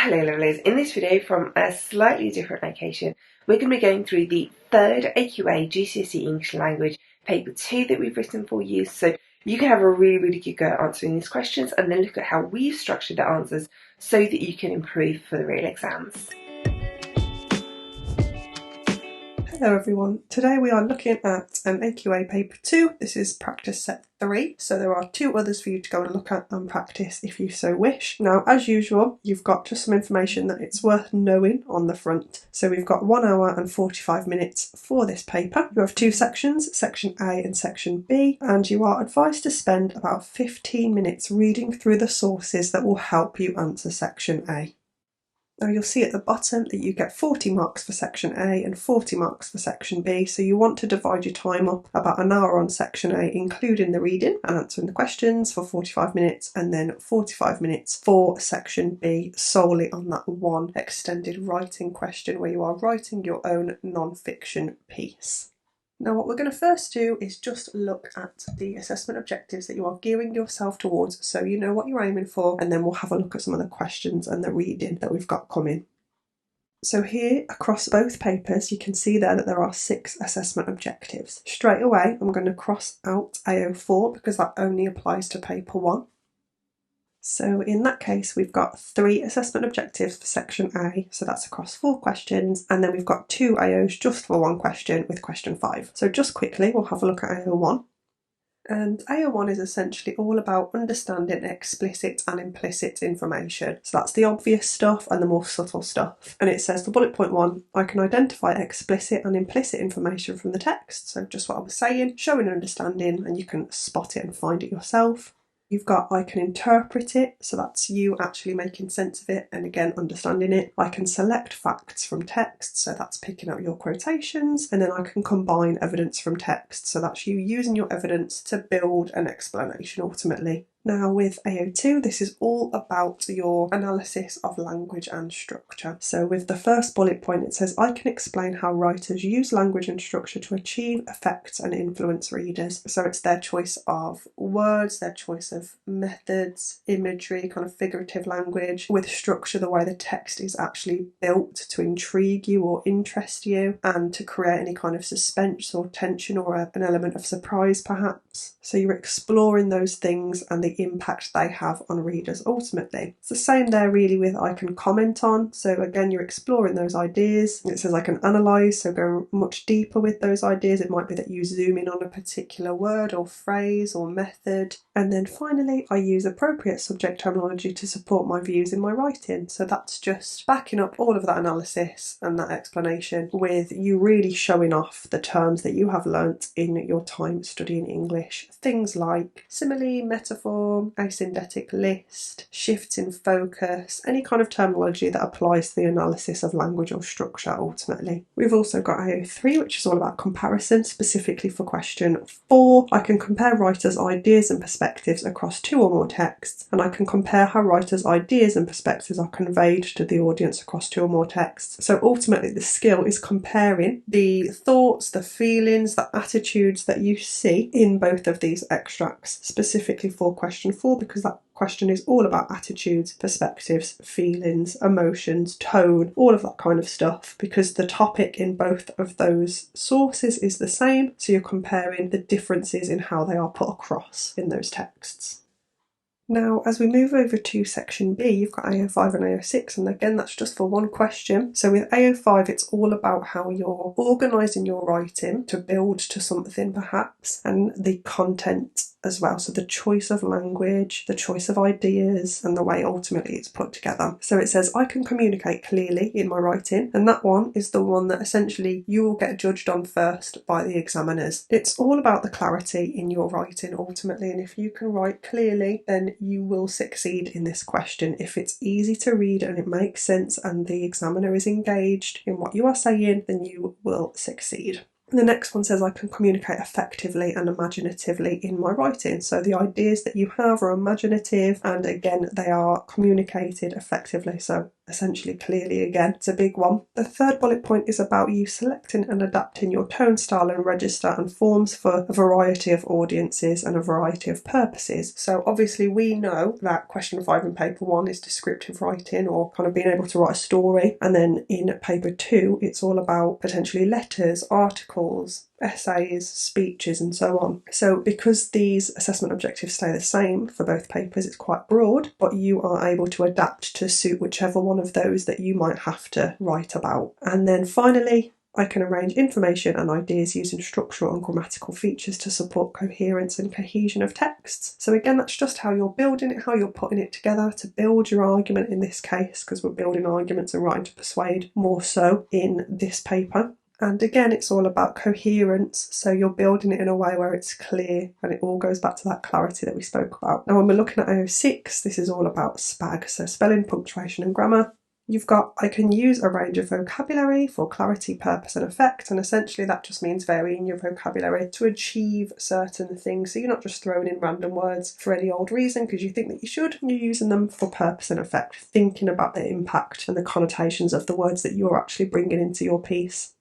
Hello lovelies, in this video from a slightly different location we're going to be going through the third AQA GCSE English Language paper 2 that we've written for you, so you can have a really good go at answering these questions and then look at how we've structured the answers so that you can improve for the real exams. Hello everyone, today we are looking at an AQA paper 2, this is practice set 3, so there are 2 others for you to go and look at and practice if you so wish. Now as usual you've got just some information that it's worth knowing on the front. So we've got 1 hour and 45 minutes for this paper. You have 2 sections, section A and section B, and you are advised to spend about 15 minutes reading through the sources that will help you answer section A. Now you'll see at the bottom that you get 40 marks for section A and 40 marks for section B, so you want to divide your time up about an hour on section A including the reading and answering the questions for 45 minutes and then 45 minutes for section B solely on that one extended writing question where you are writing your own non-fiction piece. Now what we're going to first do is just look at the assessment objectives that you are gearing yourself towards so you know what you're aiming for, and then we'll have a look at some of the questions and the reading that we've got coming. So here across both papers you can see there that there are 6 assessment objectives. Straight away I'm going to cross out AO4 because that only applies to paper 1. So in that case we've got 3 assessment objectives for section A, so that's across 4 questions, and then we've got 2 AOs just for 1 question with question 5. So just quickly we'll have a look at AO1. And AO1 is essentially all about understanding explicit and implicit information. So that's the obvious stuff and the more subtle stuff. And it says for bullet point 1, I can identify explicit and implicit information from the text. So just what I was saying, showing understanding, and you can spot it and find it yourself. You've got I can interpret it, so that's you actually making sense of it and again understanding it. I can select facts from text, so that's picking up your quotations, and then I can combine evidence from text, so that's you using your evidence to build an explanation ultimately. Now with AO2 this is all about your analysis of language and structure. So with the first bullet point it says I can explain how writers use language and structure to achieve, affect and influence readers. So it's their choice of words, their choice of methods, imagery, kind of figurative language, with structure the way the text is actually built to intrigue you or interest you and to create any kind of suspense or tension or an element of surprise perhaps. So you're exploring those things and the impact they have on readers ultimately. It's the same there really with I can comment on, so again you're exploring those ideas. It says I can analyse, so go much deeper with those ideas. It might be that you zoom in on a particular word or phrase or method. And then finally I use appropriate subject terminology to support my views in my writing, so that's just backing up all of that analysis and that explanation with you really showing off the terms that you have learnt in your time studying English. Things like simile, metaphor, asyndetic list, shifts in focus, any kind of terminology that applies to the analysis of language or structure ultimately. We've also got AO3 which is all about comparison, specifically for question 4. I can compare writers' ideas and perspectives across 2 or more texts, and I can compare how writers' ideas and perspectives are conveyed to the audience across 2 or more texts. So ultimately the skill is comparing the thoughts, the feelings, the attitudes that you see in both of these extracts, specifically for question 4 because that question is all about attitudes, perspectives, feelings, emotions, tone, all of that kind of stuff, because the topic in both of those sources is the same, so you're comparing the differences in how they are put across in those texts. Now as we move over to section B you've got AO5 and AO6, and again that's just for 1 question. So with AO5 it's all about how you're organising your writing to build to something perhaps, and the content as well, so the choice of language, the choice of ideas and the way ultimately it's put together. So it says I can communicate clearly in my writing, and that one is the one that essentially you will get judged on first by the examiners. It's all about the clarity in your writing ultimately, and if you can write clearly then you will succeed in this question. If it's easy to read and it makes sense and the examiner is engaged in what you are saying then you will succeed. And the next one says I can communicate effectively and imaginatively in my writing. So the ideas that you have are imaginative, and again they are communicated effectively, so essentially clearly. Again, it's a big one. The third bullet point is about you selecting and adapting your tone, style and register and forms for a variety of audiences and a variety of purposes. So obviously we know that question 5 in paper 1 is descriptive writing, or kind of being able to write a story, and then in paper 2 it's all about potentially letters, articles, essays, speeches and so on. So because these assessment objectives stay the same for both papers, it's quite broad, but you are able to adapt to suit whichever one of those that you might have to write about. And then finally, I can arrange information and ideas using structural and grammatical features to support coherence and cohesion of texts. So again, that's just how you're building it, how you're putting it together to build your argument in this case, because we're building arguments and writing to persuade more so in this paper. And again, it's all about coherence, so you're building it in a way where it's clear, and it all goes back to that clarity that we spoke about. Now when we're looking at AO6, this is all about SPAG, so spelling, punctuation and grammar. You've got, I can use a range of vocabulary for clarity, purpose and effect, and essentially that just means varying your vocabulary to achieve certain things. So you're not just throwing in random words for any old reason because you think that you should, you're using them for purpose and effect, thinking about the impact and the connotations of the words that you're actually bringing into your piece.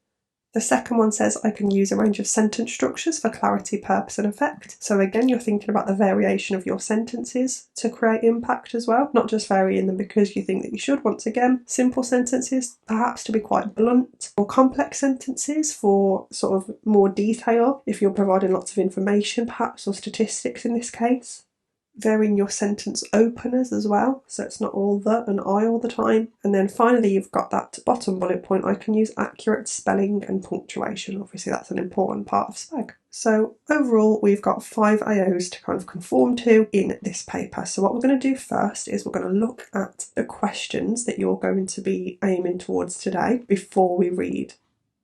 The second one says I can use a range of sentence structures for clarity, purpose and effect. So again, you're thinking about the variation of your sentences to create impact as well, not just varying them because you think that you should. Once again, simple sentences perhaps to be quite blunt, or complex sentences for sort of more detail if you're providing lots of information perhaps, or statistics in this case. Varying your sentence openers as well, so it's not all the and I all the time. And then finally you've got that bottom bullet point, I can use accurate spelling and punctuation. Obviously that's an important part of SPAG. So overall we've got 5 AOs to kind of conform to in this paper. So what we're going to do first is we're going to look at the questions that you're going to be aiming towards today before we read.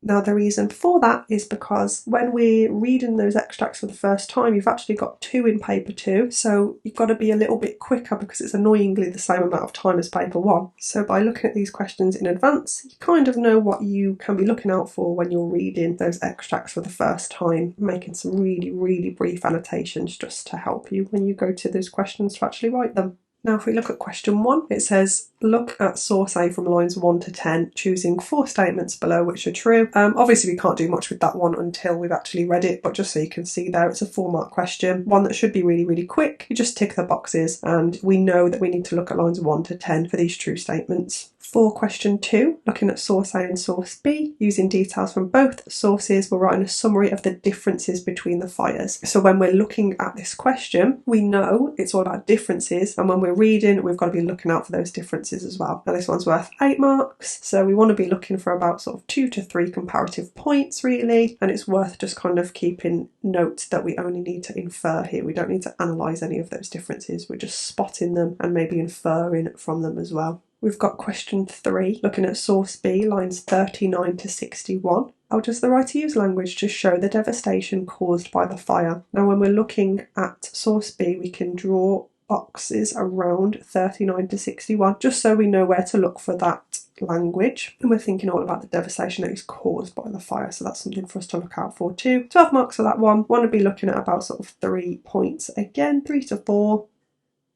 Now the reason for that is because when we're reading those extracts for the first time, you've actually got 2 in paper 2, so you've got to be a little bit quicker because it's annoyingly the same amount of time as paper 1. So by looking at these questions in advance, you kind of know what you can be looking out for when you're reading those extracts for the first time, making some really brief annotations just to help you when you go to those questions to actually write them. Now if we look at question 1, it says look at source A from lines 1 to 10, choosing 4 statements below which are true. Obviously we can't do much with that one until we've actually read it, but just so you can see there, it's a 4-mark question, one that should be really quick. You just tick the boxes and we know that we need to look at lines 1 to 10 for these true statements. For question 2, looking at source A and source B, using details from both sources, we're writing a summary of the differences between the fires. So when we're looking at this question, we know it's all about differences, and when we're reading, we've got to be looking out for those differences as well. Now this one's worth 8 marks, so we want to be looking for about sort of 2 to 3 comparative points really, and it's worth just kind of keeping note that we only need to infer here. We don't need to analyse any of those differences, we're just spotting them and maybe inferring from them as well. We've got question 3, looking at source B, lines 39 to 61. How does the writer use language to show the devastation caused by the fire? Now when we're looking at source B, we can draw boxes around 39 to 61, just so we know where to look for that language. And we're thinking all about the devastation that is caused by the fire, so that's something for us to look out for too. 12 marks for that one. Want to be looking at about sort of 3 points again, 3 to 4.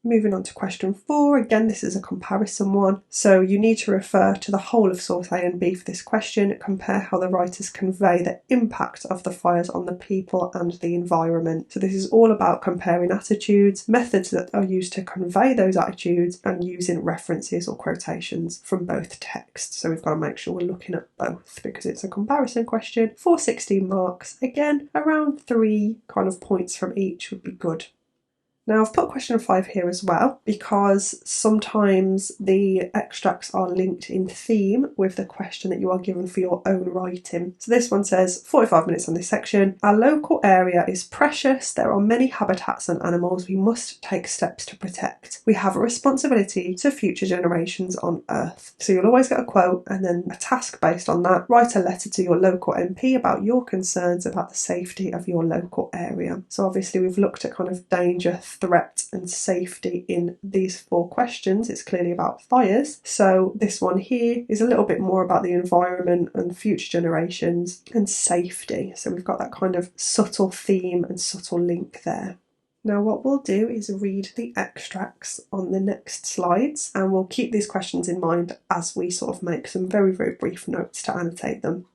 Moving on to question 4, again this is a comparison one, so you need to refer to the whole of source A and B for this question, compare how the writers convey the impact of the fires on the people and the environment. So this is all about comparing attitudes, methods that are used to convey those attitudes, and using references or quotations from both texts. So we've got to make sure we're looking at both because it's a comparison question. For 16 marks, again around 3 kind of points from each would be good. Now I've put question 5 here as well because sometimes the extracts are linked in theme with the question that you are given for your own writing. So this one says 45 minutes on this section. Our local area is precious. There are many habitats and animals we must take steps to protect. We have a responsibility to future generations on Earth. So you'll always get a quote and then a task based on that. Write a letter to your local MP about your concerns about the safety of your local area. So obviously we've looked at kind of danger, threat and safety in these 4 questions. It's clearly about fires. So this one here is a little bit more about the environment and future generations and safety. So we've got that kind of subtle theme and subtle link there. Now what we'll do is read the extracts on the next slides, and we'll keep these questions in mind as we sort of make some very, very brief notes to annotate them.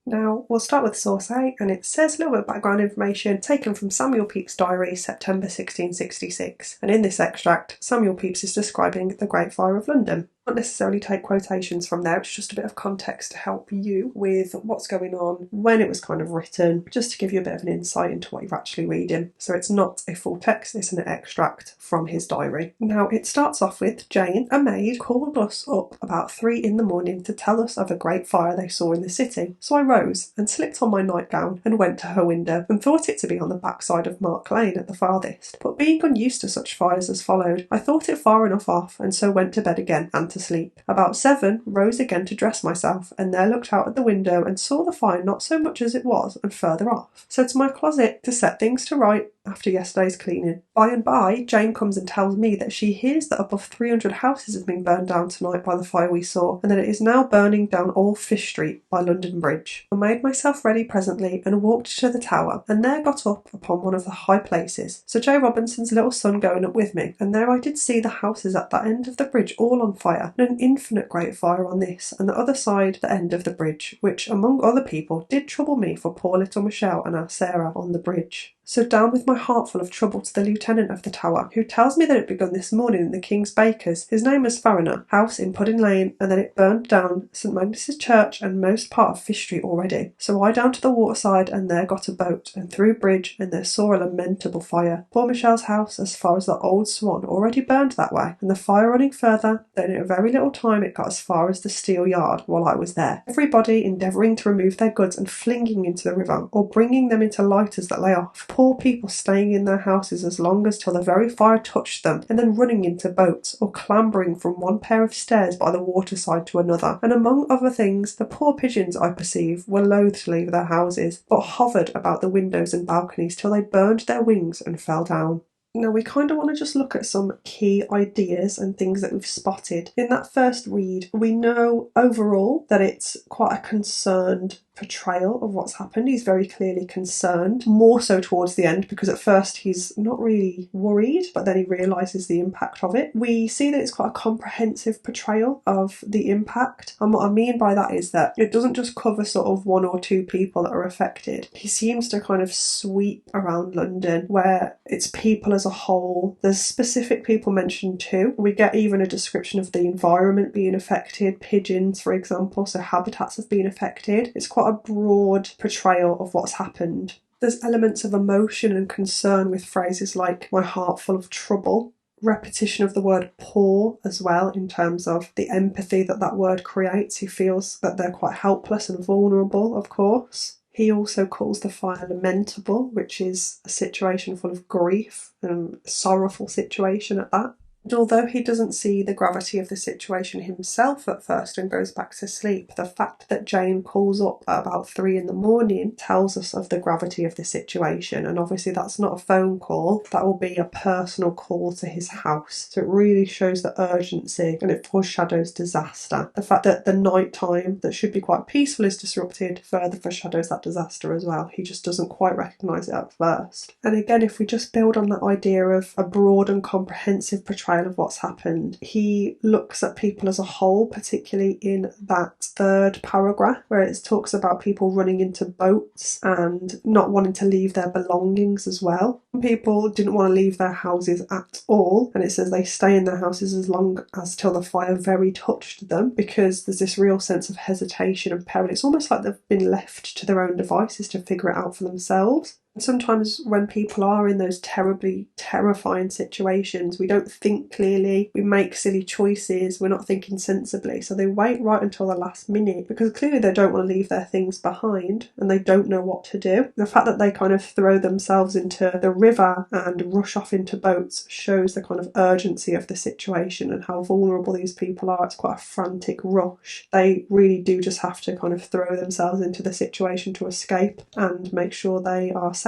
Now, we'll start with source A, and it says a little bit of background information taken from Samuel Pepys' diary, September 1666. And in this extract, Samuel Pepys is describing the Great Fire of London. Not necessarily take quotations from there, it's just a bit of context to help you with what's going on, when it was kind of written, just to give you a bit of an insight into what you're actually reading. So it's not a full text, it's an extract from his diary. Now it starts off with Jane, a maid, called us up about 3 in the morning to tell us of a great fire they saw in the city. So I rose and slipped on my nightgown and went to her window and thought it to be on the backside of Mark Lane at the farthest. But being unused to such fires as followed, I thought it far enough off, and so went to bed again and to sleep. About 7, rose again to dress myself, and there looked out at the window and saw the fire not so much as it was, and further off. So to my closet to set things to right after yesterday's cleaning. By and by, Jane comes and tells me that she hears that above 300 houses have been burned down tonight by the fire we saw, and that it is now burning down all Fish Street by London Bridge. I made myself ready presently and walked to the tower, and there got up upon one of the high places, Sir J. Robinson's little son going up with me, and there I did see the houses at that end of the bridge all on fire, and an infinite great fire on this, and the other side the end of the bridge, which, among other people, did trouble me for poor little Michelle and our Sarah on the bridge. So down with my heart full of trouble to the lieutenant of the tower, who tells me that it begun this morning in the King's Baker's, his name was Fariner, house in Pudding Lane, and that it burned down St Magnus's Church and most part of Fish Street already. So I down to the waterside, and there got a boat, and through bridge, and there saw a lamentable fire. Poor Michelle's house, as far as the Old Swan, already burned that way, and the fire running further, then in a very little time it got as far as the Steel Yard while I was there. Everybody endeavouring to remove their goods and flinging into the river, or bringing them into lighters that lay off. Poor people staying in their houses as long as till the very fire touched them, and then running into boats, or clambering from one pair of stairs by the waterside to another. And among other things, the poor pigeons, I perceive, were loath to leave their houses, but hovered about the windows and balconies till they burned their wings and fell down. Now we kind of want to just look at some key ideas and things that we've spotted. In that first read, we know overall that it's quite a concerned portrayal of what's happened. He's very clearly concerned, more so towards the end, because at first he's not really worried, but then he realises the impact of it. We see that it's quite a comprehensive portrayal of the impact, and what I mean by that is that it doesn't just cover sort of 1 or 2 people that are affected. He seems to kind of sweep around London, where it's people as a whole. There's specific people mentioned too. We get even a description of the environment being affected, pigeons for example, so habitats have been affected. It's quite a broad portrayal of what's happened. There's elements of emotion and concern with phrases like my heart full of trouble, repetition of the word poor as well, in terms of the empathy that that word creates. He feels that they're quite helpless and vulnerable, of course. He also calls the fire lamentable, which is a situation full of grief and a sorrowful situation at that. And although he doesn't see the gravity of the situation himself at first and goes back to sleep, the fact that Jane calls up at about 3 in the morning tells us of the gravity of the situation. And obviously that's not a phone call, that will be a personal call to his house. So it really shows the urgency, and it foreshadows disaster. The fact that the night time that should be quite peaceful is disrupted further foreshadows that disaster as well. He just doesn't quite recognise it at first. And again, if we just build on that idea of a broad and comprehensive portrayal of what's happened, he looks at people as a whole, particularly in that 3rd paragraph where it talks about people running into boats and not wanting to leave their belongings as well. Some people didn't want to leave their houses at all, and it says they stay in their houses as long as till the fire very touched them, because there's this real sense of hesitation and peril. It's almost like they've been left to their own devices to figure it out for themselves. Sometimes when people are in those terribly terrifying situations, we don't think clearly, we make silly choices, we're not thinking sensibly, so they wait right until the last minute because clearly they don't want to leave their things behind and they don't know what to do. The fact that they kind of throw themselves into the river and rush off into boats shows the kind of urgency of the situation and how vulnerable these people are. It's quite a frantic rush. They really do just have to kind of throw themselves into the situation to escape and make sure they are safe.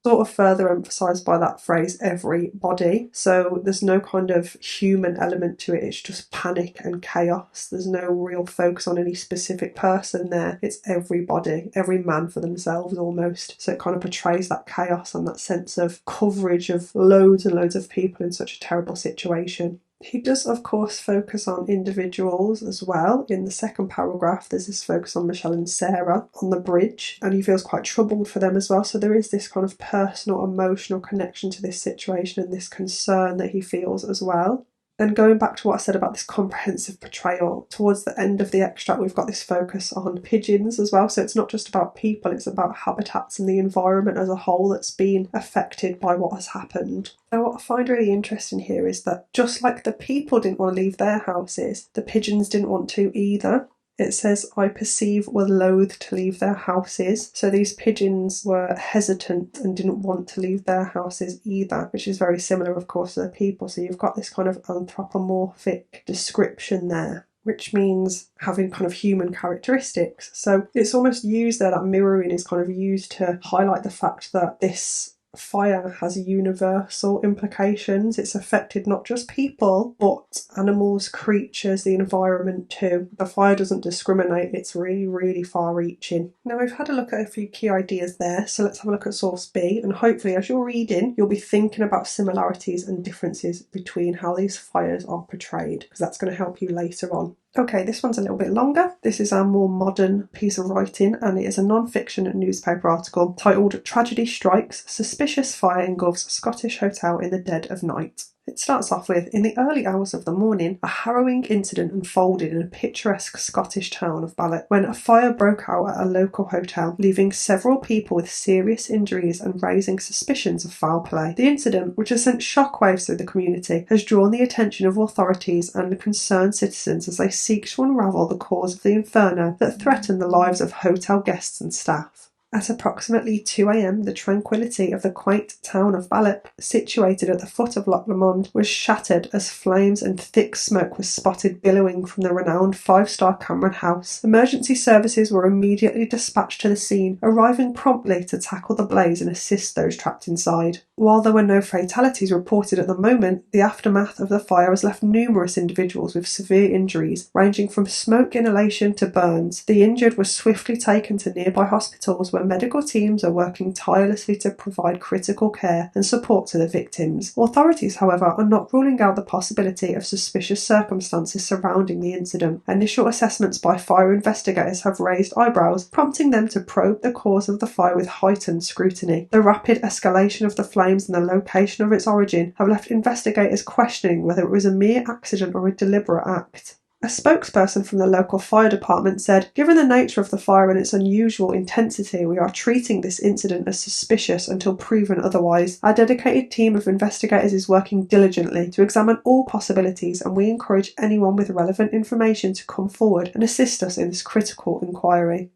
Sort of further emphasised by that phrase, everybody. So there's no kind of human element to it, it's just panic and chaos. There's no real focus on any specific person there. It's everybody, every man for themselves almost. So it kind of portrays that chaos and that sense of coverage of loads and loads of people in such a terrible situation. He does, of course, focus on individuals as well. In the second paragraph, there's this focus on Michelle and Sarah on the bridge, and he feels quite troubled for them as well. So there is this kind of personal, emotional connection to this situation and this concern that he feels as well. And going back to what I said about this comprehensive portrayal, towards the end of the extract we've got this focus on pigeons as well. So it's not just about people, it's about habitats and the environment as a whole that's been affected by what has happened. Now what I find really interesting here is that just like the people didn't want to leave their houses, the pigeons didn't want to either. It says, I perceive were loath to leave their houses. So these pigeons were hesitant and didn't want to leave their houses either, which is very similar, of course, to the people. So you've got this kind of anthropomorphic description there, which means having kind of human characteristics. So it's almost used there, that mirroring is kind of used to highlight the fact that this fire has universal implications. It's affected not just people, but animals, creatures, the environment too. The fire doesn't discriminate, it's really, really far reaching. Now we've had a look at a few key ideas there, so let's have a look at source B, and hopefully as you're reading, you'll be thinking about similarities and differences between how these fires are portrayed, because that's going to help you later on. Okay, this one's a little bit longer. This is our more modern piece of writing, and it is a non-fiction newspaper article titled Tragedy Strikes, Suspicious Fire Engulfs Scottish Hotel in the Dead of Night. It starts off with, in the early hours of the morning, a harrowing incident unfolded in a picturesque Scottish town of Ballet when a fire broke out at a local hotel, leaving several people with serious injuries and raising suspicions of foul play. The incident, which has sent shockwaves through the community, has drawn the attention of authorities and concerned citizens as they seek to unravel the cause of the inferno that threatened the lives of hotel guests and staff. At approximately 2 a.m, the tranquillity of the quaint town of Ballop, situated at the foot of Loch Lomond, was shattered as flames and thick smoke was spotted billowing from the renowned five-star Cameron House. Emergency services were immediately dispatched to the scene, arriving promptly to tackle the blaze and assist those trapped inside. While there were no fatalities reported at the moment, the aftermath of the fire has left numerous individuals with severe injuries, ranging from smoke inhalation to burns. The injured were swiftly taken to nearby hospitals where medical teams are working tirelessly to provide critical care and support to the victims. Authorities, however, are not ruling out the possibility of suspicious circumstances surrounding the incident. Initial assessments by fire investigators have raised eyebrows, prompting them to probe the cause of the fire with heightened scrutiny. The rapid escalation of the flames and the location of its origin have left investigators questioning whether it was a mere accident or a deliberate act. A spokesperson from the local fire department said, "Given the nature of the fire and its unusual intensity, we are treating this incident as suspicious until proven otherwise. Our dedicated team of investigators is working diligently to examine all possibilities, and we encourage anyone with relevant information to come forward and assist us in this critical inquiry."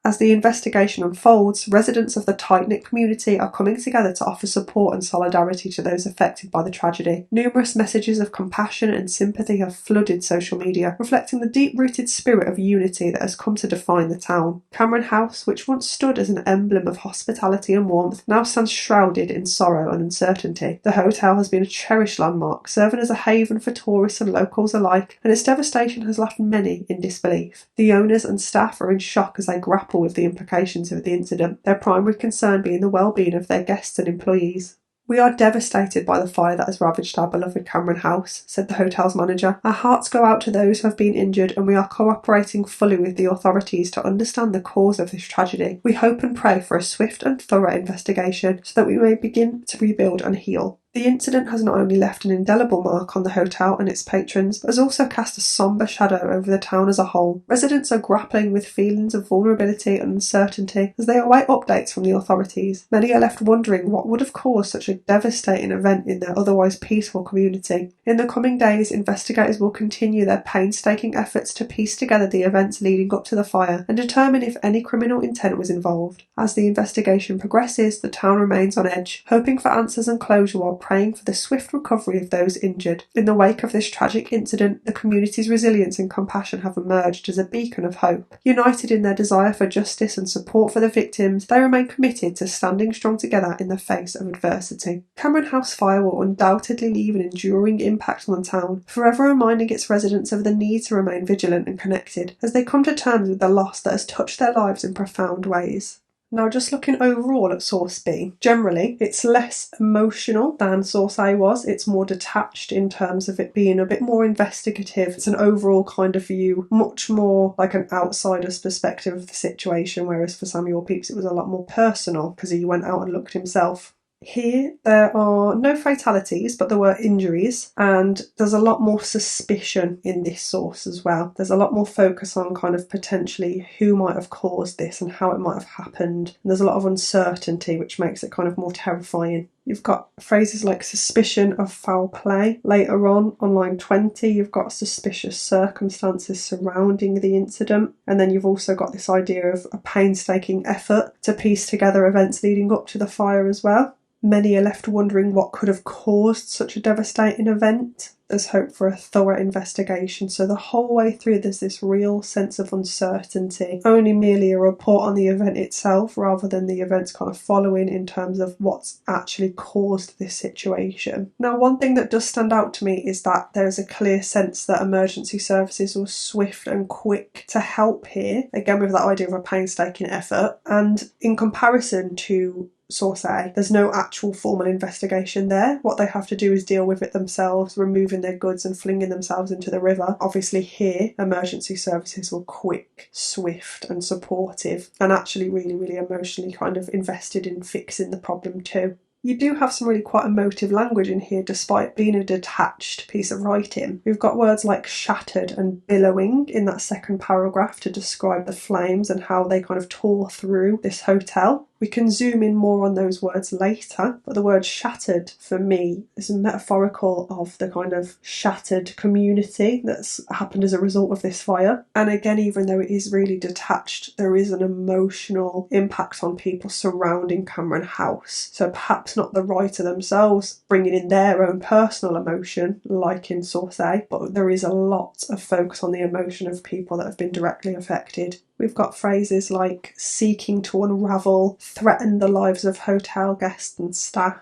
As the investigation unfolds, residents of the tight-knit community are coming together to offer support and solidarity to those affected by the tragedy. Numerous messages of compassion and sympathy have flooded social media, reflecting the deep-rooted spirit of unity that has come to define the town. Cameron House, which once stood as an emblem of hospitality and warmth, now stands shrouded in sorrow and uncertainty. The hotel has been a cherished landmark, serving as a haven for tourists and locals alike, and its devastation has left many in disbelief. The owners and staff are in shock as they grapple with the implications of the incident, their primary concern being the well-being of their guests and employees. "We are devastated by the fire that has ravaged our beloved Cameron House," said the hotel's manager. "Our hearts go out to those who have been injured, and we are cooperating fully with the authorities to understand the cause of this tragedy. We hope and pray for a swift and thorough investigation so that we may begin to rebuild and heal." The incident has not only left an indelible mark on the hotel and its patrons, but has also cast a sombre shadow over the town as a whole. Residents are grappling with feelings of vulnerability and uncertainty as they await updates from the authorities. Many are left wondering what would have caused such a devastating event in their otherwise peaceful community. In the coming days, investigators will continue their painstaking efforts to piece together the events leading up to the fire and determine if any criminal intent was involved. As the investigation progresses, the town remains on edge, hoping for answers and closure while praying for the swift recovery of those injured. In the wake of this tragic incident, the community's resilience and compassion have emerged as a beacon of hope. United in their desire for justice and support for the victims, they remain committed to standing strong together in the face of adversity. Cameron House Fire will undoubtedly leave an enduring impact on the town, forever reminding its residents of the need to remain vigilant and connected as they come to terms with the loss that has touched their lives in profound ways. Now, just looking overall at Source B, generally it's less emotional than Source A was. It's more detached in terms of it being a bit more investigative. It's an overall kind of view, much more like an outsider's perspective of the situation, whereas for Samuel Pepys it was a lot more personal because he went out and looked himself. Here, there are no fatalities, but there were injuries, and there's a lot more suspicion in this source as well. There's a lot more focus on kind of potentially who might have caused this and how it might have happened. And there's a lot of uncertainty, which makes it kind of more terrifying. You've got phrases like suspicion of foul play. Later on line 20, you've got suspicious circumstances surrounding the incident. And then you've also got this idea of a painstaking effort to piece together events leading up to the fire as well. Many are left wondering what could have caused such a devastating event. There's hope for a thorough investigation, so the whole way through there's this real sense of uncertainty. Only merely a report on the event itself rather than the events kind of following in terms of what's actually caused this situation. Now, one thing that does stand out to me is that there's a clear sense that emergency services were swift and quick to help here, again with that idea of a painstaking effort, and in comparison to Source A, there's no actual formal investigation there. What they have to do is deal with it themselves, removing their goods and flinging themselves into the river. Obviously here, emergency services were quick, swift and supportive, and actually really emotionally kind of invested in fixing the problem too. You do have some really quite emotive language in here despite being a detached piece of writing. We've got words like shattered and billowing in that second paragraph to describe the flames and how they kind of tore through this hotel. We can zoom in more on those words later, but the word shattered for me is metaphorical of the kind of shattered community that's happened as a result of this fire. And again, even though it is really detached, there is an emotional impact on people surrounding Cameron House. So perhaps not the writer themselves bringing in their own personal emotion, like in Source A, but there is a lot of focus on the emotion of people that have been directly affected. We've got phrases like seeking to unravel, threaten the lives of hotel guests and staff.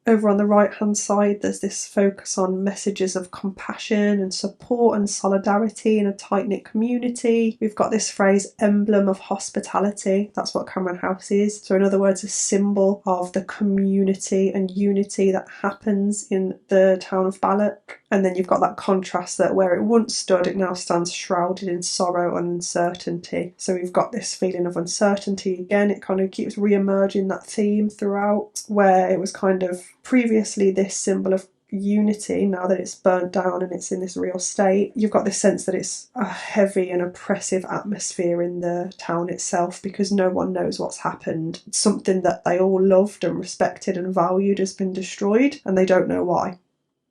Over on the right hand side there's this focus on messages of compassion and support and solidarity in a tight-knit community. We've got this phrase emblem of hospitality. That's what Cameron House is. So in other words, a symbol of the community and unity that happens in the town of Balloch. And then you've got that contrast that where it once stood, it now stands shrouded in sorrow and uncertainty. So we've got this feeling of uncertainty again. It kind of keeps re-emerging that theme throughout, where it was kind of previously this symbol of unity. Now that it's burnt down and it's in this real state, you've got this sense that it's a heavy and oppressive atmosphere in the town itself because no one knows what's happened. Something that they all loved and respected and valued has been destroyed and they don't know why.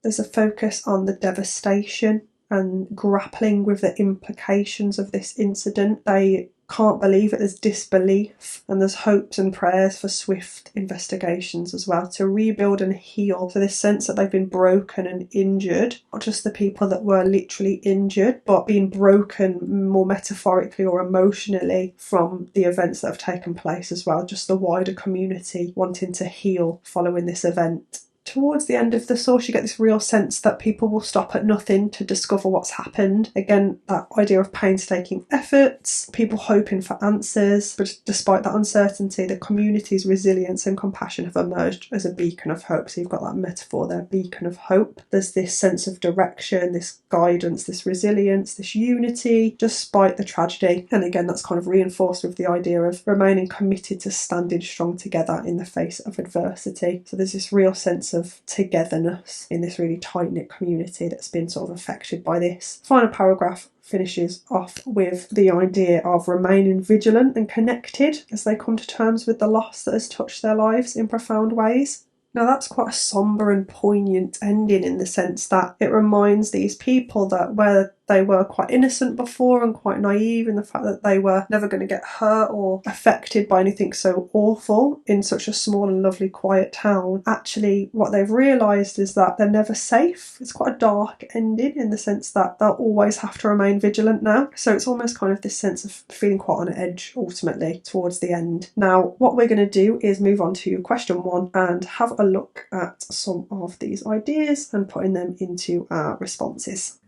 There's a focus on the devastation and grappling with the implications of this incident. They can't believe it, there's disbelief, and there's hopes and prayers for swift investigations as well to rebuild and heal. So this sense that they've been broken and injured, not just the people that were literally injured, but being broken more metaphorically or emotionally from the events that have taken place as well, just the wider community wanting to heal following this event. Towards the end of the source, you get this real sense that people will stop at nothing to discover what's happened. Again, that idea of painstaking efforts, people hoping for answers, but despite that uncertainty, the community's resilience and compassion have emerged as a beacon of hope. So you've got that metaphor there, beacon of hope. There's this sense of direction, this guidance, this resilience, this unity, despite the tragedy. And again, that's kind of reinforced with the idea of remaining committed to standing strong together in the face of adversity. So there's this real sense of togetherness in this really tight-knit community that's been sort of affected by this. Final paragraph finishes off with the idea of remaining vigilant and connected as they come to terms with the loss that has touched their lives in profound ways. Now that's quite a sombre and poignant ending in the sense that it reminds these people that where they were quite innocent before and quite naive in the fact that they were never going to get hurt or affected by anything so awful in such a small and lovely quiet town. Actually, what they've realised is that they're never safe. It's quite a dark ending in the sense that they'll always have to remain vigilant now. So it's almost kind of this sense of feeling quite on edge ultimately towards the end. Now, what we're going to do is move on to question 1 and have a look at some of these ideas and putting them into our responses.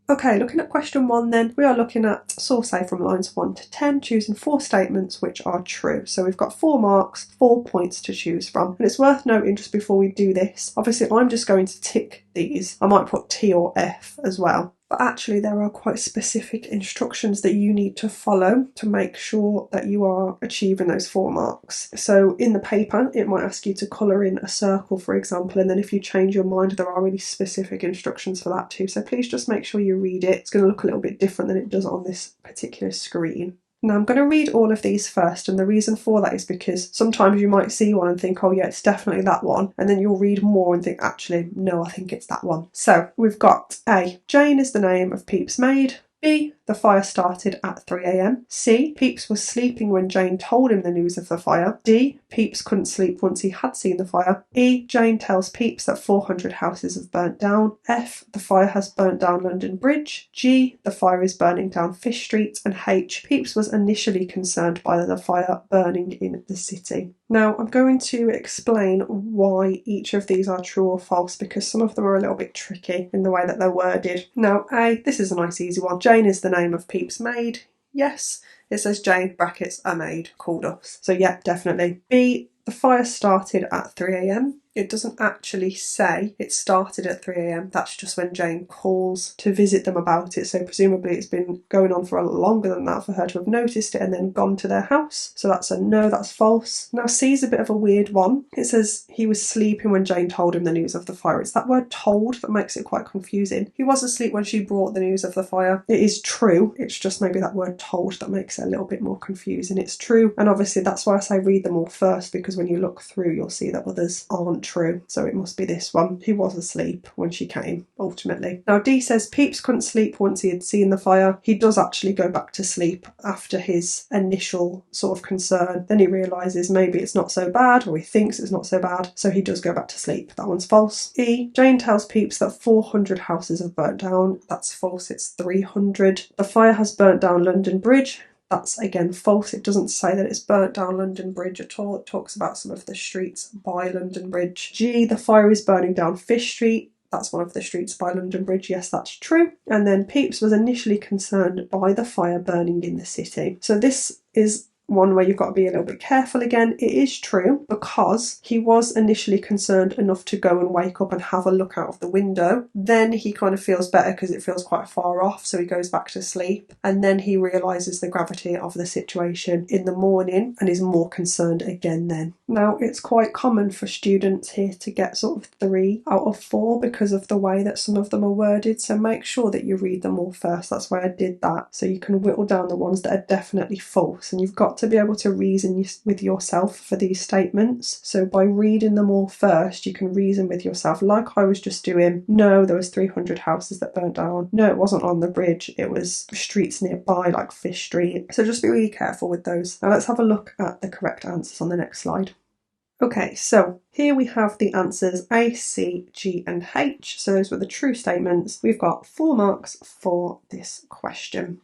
Okay, looking at question 1 then, we are looking at source A from lines 1 to 10, choosing 4 statements which are true. So we've got 4 marks, 4 points to choose from. And it's worth noting just before we do this, obviously I'm just going to tick these. I might put T or F as well. But actually there are quite specific instructions that you need to follow to make sure that you are achieving those 4 marks. So in the paper, it might ask you to colour in a circle, for example, and then if you change your mind, there are really specific instructions for that too. So please just make sure you read it. It's going to look a little bit different than it does on this particular screen. Now I'm going to read all of these first, and the reason for that is because sometimes you might see one and think, oh yeah, it's definitely that one, and then you'll read more and think, actually, no, I think it's that one. So we've got A, Jane is the name of Pepys' maid. B, the fire started at 3 a.m. C, Pepys was sleeping when Jane told him the news of the fire. D, Pepys couldn't sleep once he had seen the fire. E, Jane tells Pepys that 400 houses have burnt down. F, the fire has burnt down London Bridge. G, the fire is burning down Fish Street. And H, Pepys was initially concerned by the fire burning in the city. Now I'm going to explain why each of these are true or false, because some of them are a little bit tricky in the way that they're worded. Now A, this is a nice easy one. Jane is the name of Pepys' maid. Yes, it says Jane, brackets, a maid, called us. So yeah, definitely. B, the fire started at 3 a.m. It doesn't actually say it started at 3 a.m. That's just when Jane calls to visit them about it. So presumably it's been going on for a lot longer than that for her to have noticed it and then gone to their house. So that's a no, that's false. Now C's a bit of a weird one. It says he was sleeping when Jane told him the news of the fire. It's that word told that makes it quite confusing. He was asleep when she brought the news of the fire. It is true. It's just maybe that word told that makes it a little bit more confusing. It's true. And obviously that's why I say read them all first, because when you look through you'll see that others aren't true, so it must be this one. He was asleep when she came, ultimately. Now D says Pepys couldn't sleep once he had seen the fire. He does actually go back to sleep after his initial sort of concern. Then he realises maybe it's not so bad, or he thinks it's not so bad, so he does go back to sleep. That one's false. E, Jane tells Pepys that 400 houses have burnt down. That's false, it's 300. The fire has burnt down London Bridge. That's again false. It doesn't say that it's burnt down London Bridge at all. It talks about some of the streets by London Bridge. G, the fire is burning down Fish Street. That's one of the streets by London Bridge. Yes, that's true. And then Pepys was initially concerned by the fire burning in the city. So this is one where you've got to be a little bit careful again. It is true because he was initially concerned enough to go and wake up and have a look out of the window. Then he kind of feels better because it feels quite far off, so he goes back to sleep, and then he realises the gravity of the situation in the morning and is more concerned again then. Now it's quite common for students here to get sort of 3 out of 4 because of the way that some of them are worded, so make sure that you read them all first. That's why I did that, so you can whittle down the ones that are definitely false, and you've got to be able to reason with yourself for these statements. So by reading them all first, you can reason with yourself, like I was just doing. No, there was 300 houses that burnt down. No, it wasn't on the bridge, it was streets nearby like Fish Street. So just be really careful with those. Now let's have a look at the correct answers on the next slide. Okay, so here we have the answers A, C, G and H. So those were the true statements. We've got 4 marks for this question.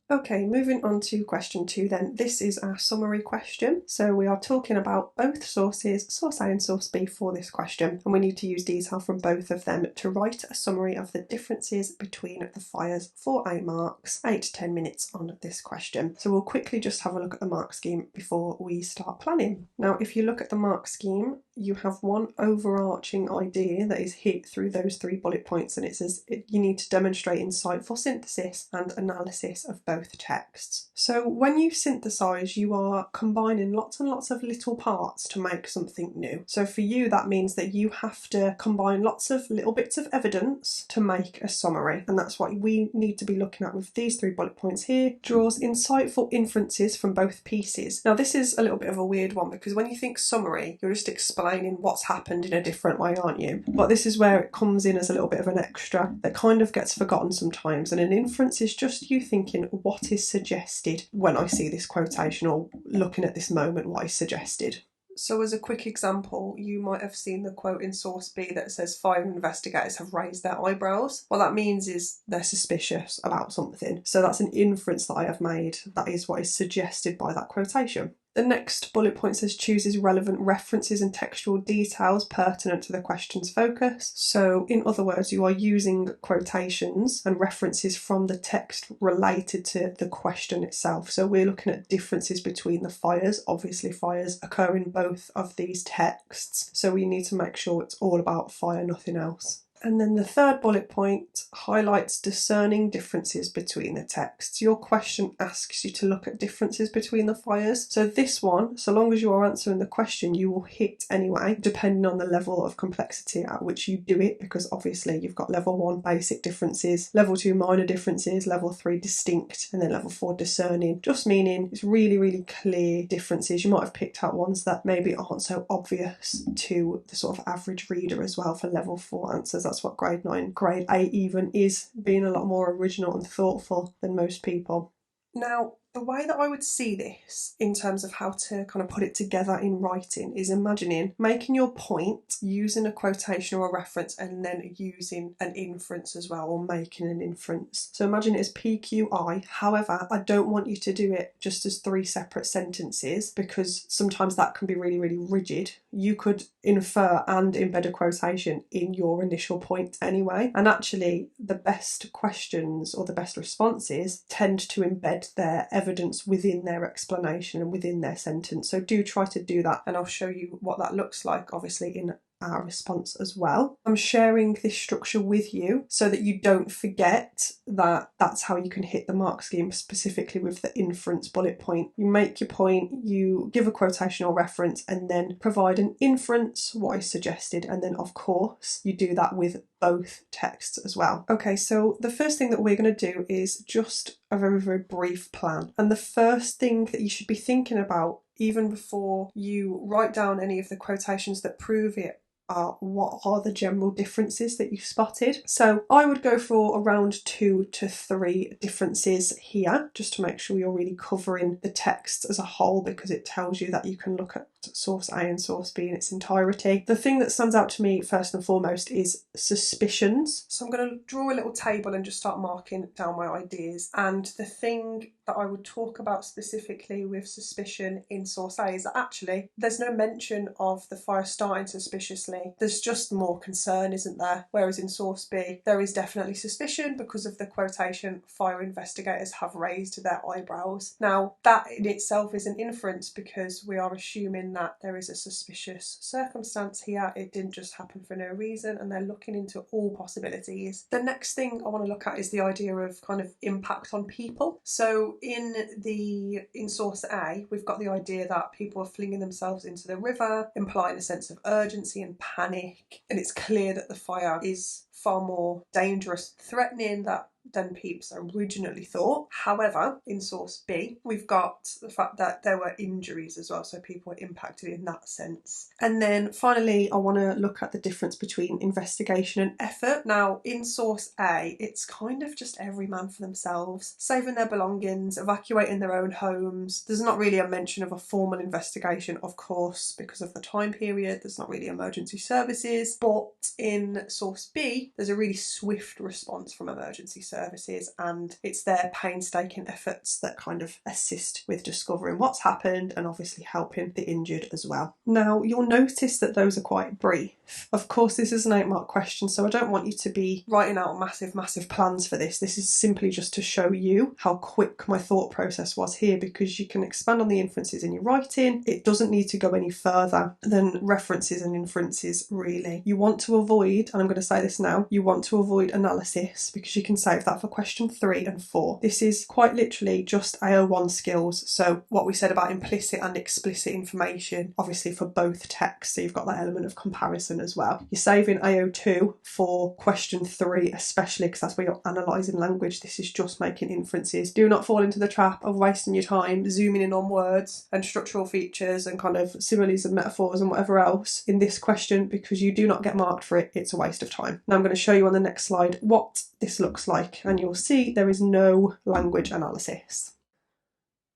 Okay, moving on to question 2 then. This is our summary question. So we are talking about both sources, source A and source B, for this question. And we need to use detail from both of them to write a summary of the differences between the fires for 8 marks, 8 to 10 minutes on this question. So we'll quickly just have a look at the mark scheme before we start planning. Now, if you look at the mark scheme, you have one overarching idea that is hit through those 3 bullet points, and it says you need to demonstrate insightful synthesis and analysis of both both texts. So when you synthesize, you are combining lots and lots of little parts to make something new. So for you, that means that you have to combine lots of little bits of evidence to make a summary. And that's what we need to be looking at with these 3 bullet points here. Draws insightful inferences from both pieces. Now this is a little bit of a weird one, because when you think summary, you're just explaining what's happened in a different way, aren't you? But this is where it comes in as a little bit of an extra that kind of gets forgotten sometimes. And an inference is just you thinking, what is suggested when I see this quotation, or looking at this moment, what is suggested. So as a quick example, you might have seen the quote in source B that says 5 investigators have raised their eyebrows. What that means is they're suspicious about something. So that's an inference that I have made. That is what is suggested by that quotation. The next bullet point says chooses relevant references and textual details pertinent to the question's focus. So in other words, you are using quotations and references from the text related to the question itself. So we're looking at differences between the fires. Obviously fires occur in both of these texts, so we need to make sure it's all about fire, nothing else. And then the third bullet point highlights discerning differences between the texts. Your question asks you to look at differences between the fires. So this one, so long as you are answering the question, you will hit anyway, depending on the level of complexity at which you do it, because obviously you've got level 1 basic differences, level 2 minor differences, level 3 distinct, and then level 4 discerning, just meaning it's really, really clear differences. You might have picked out ones that maybe aren't so obvious to the sort of average reader as well for level 4 answers. That's what grade 9, grade 8 even is, being a lot more original and thoughtful than most people. Now, the way that I would see this in terms of how to kind of put it together in writing is imagining making your point using a quotation or a reference and then using an inference as well, or making an inference. So imagine it as PQI. However, I don't want you to do it just as 3 separate sentences, because sometimes that can be really, really rigid. You could infer and embed a quotation in your initial point anyway. And actually, the best questions or the best responses tend to embed their evidence within their explanation and within their sentence. So do try to do that, and I'll show you what that looks like, obviously, in our response as well. I'm sharing this structure with you so that you don't forget that that's how you can hit the mark scheme, specifically with the inference bullet point. You make your point, you give a quotation or reference, and then provide an inference, what is suggested, and then of course you do that with both texts as well. Okay, so the first thing that we're going to do is just a very, very brief plan. And the first thing that you should be thinking about, even before you write down any of the quotations that prove it, are what are the general differences that you've spotted. So I would go for around 2 to 3 differences here, just to make sure you're really covering the text as a whole, because it tells you that you can look at source A and source B in its entirety. The thing that stands out to me first and foremost is suspicions. So I'm going to draw a little table and just start marking down my ideas. And the thing that I would talk about specifically with suspicion in source A is that actually there's no mention of the fire starting suspiciously. There's just more concern, isn't there? Whereas in source B, there is definitely suspicion because of the quotation, fire investigators have raised their eyebrows. Now, that in itself is an inference, because we are assuming that there is a suspicious circumstance here. It didn't just happen for no reason, and they're looking into all possibilities. The next thing I want to look at is the idea of kind of impact on people. So in source A, we've got the idea that people are flinging themselves into the river, implying a sense of urgency and panic, and it's clear that the fire is far more dangerous, threatening than peeps originally thought. However, in source B, we've got the fact that there were injuries as well, so people were impacted in that sense. And then finally, I want to look at the difference between investigation and effort. Now, in source A, it's kind of just every man for themselves, saving their belongings, evacuating their own homes. There's not really a mention of a formal investigation, of course, because of the time period. There's not really emergency services. But in source B, there's a really swift response from emergency services, and it's their painstaking efforts that kind of assist with discovering what's happened and obviously helping the injured as well. Now, you'll notice that those are quite brief. Of course, this is an 8-mark question, so I don't want you to be writing out massive plans for this. This is simply just to show you how quick my thought process was here, because you can expand on the inferences in your writing. It doesn't need to go any further than references and inferences, really. You want to avoid, and I'm going to say this now, you want to avoid analysis, because you can save that for question 3 and 4. This is quite literally just AO1 skills, so what we said about implicit and explicit information, obviously for both texts, so you've got that element of comparison as well. You're saving AO2 for question 3 especially, because that's where you're analysing language. This is just making inferences. Do not fall into the trap of wasting your time zooming in on words and structural features and kind of similes and metaphors and whatever else in this question, because you do not get marked for it. It's a waste of time. Now I'm going to show you on the next slide what this looks like, and you'll see there is no language analysis.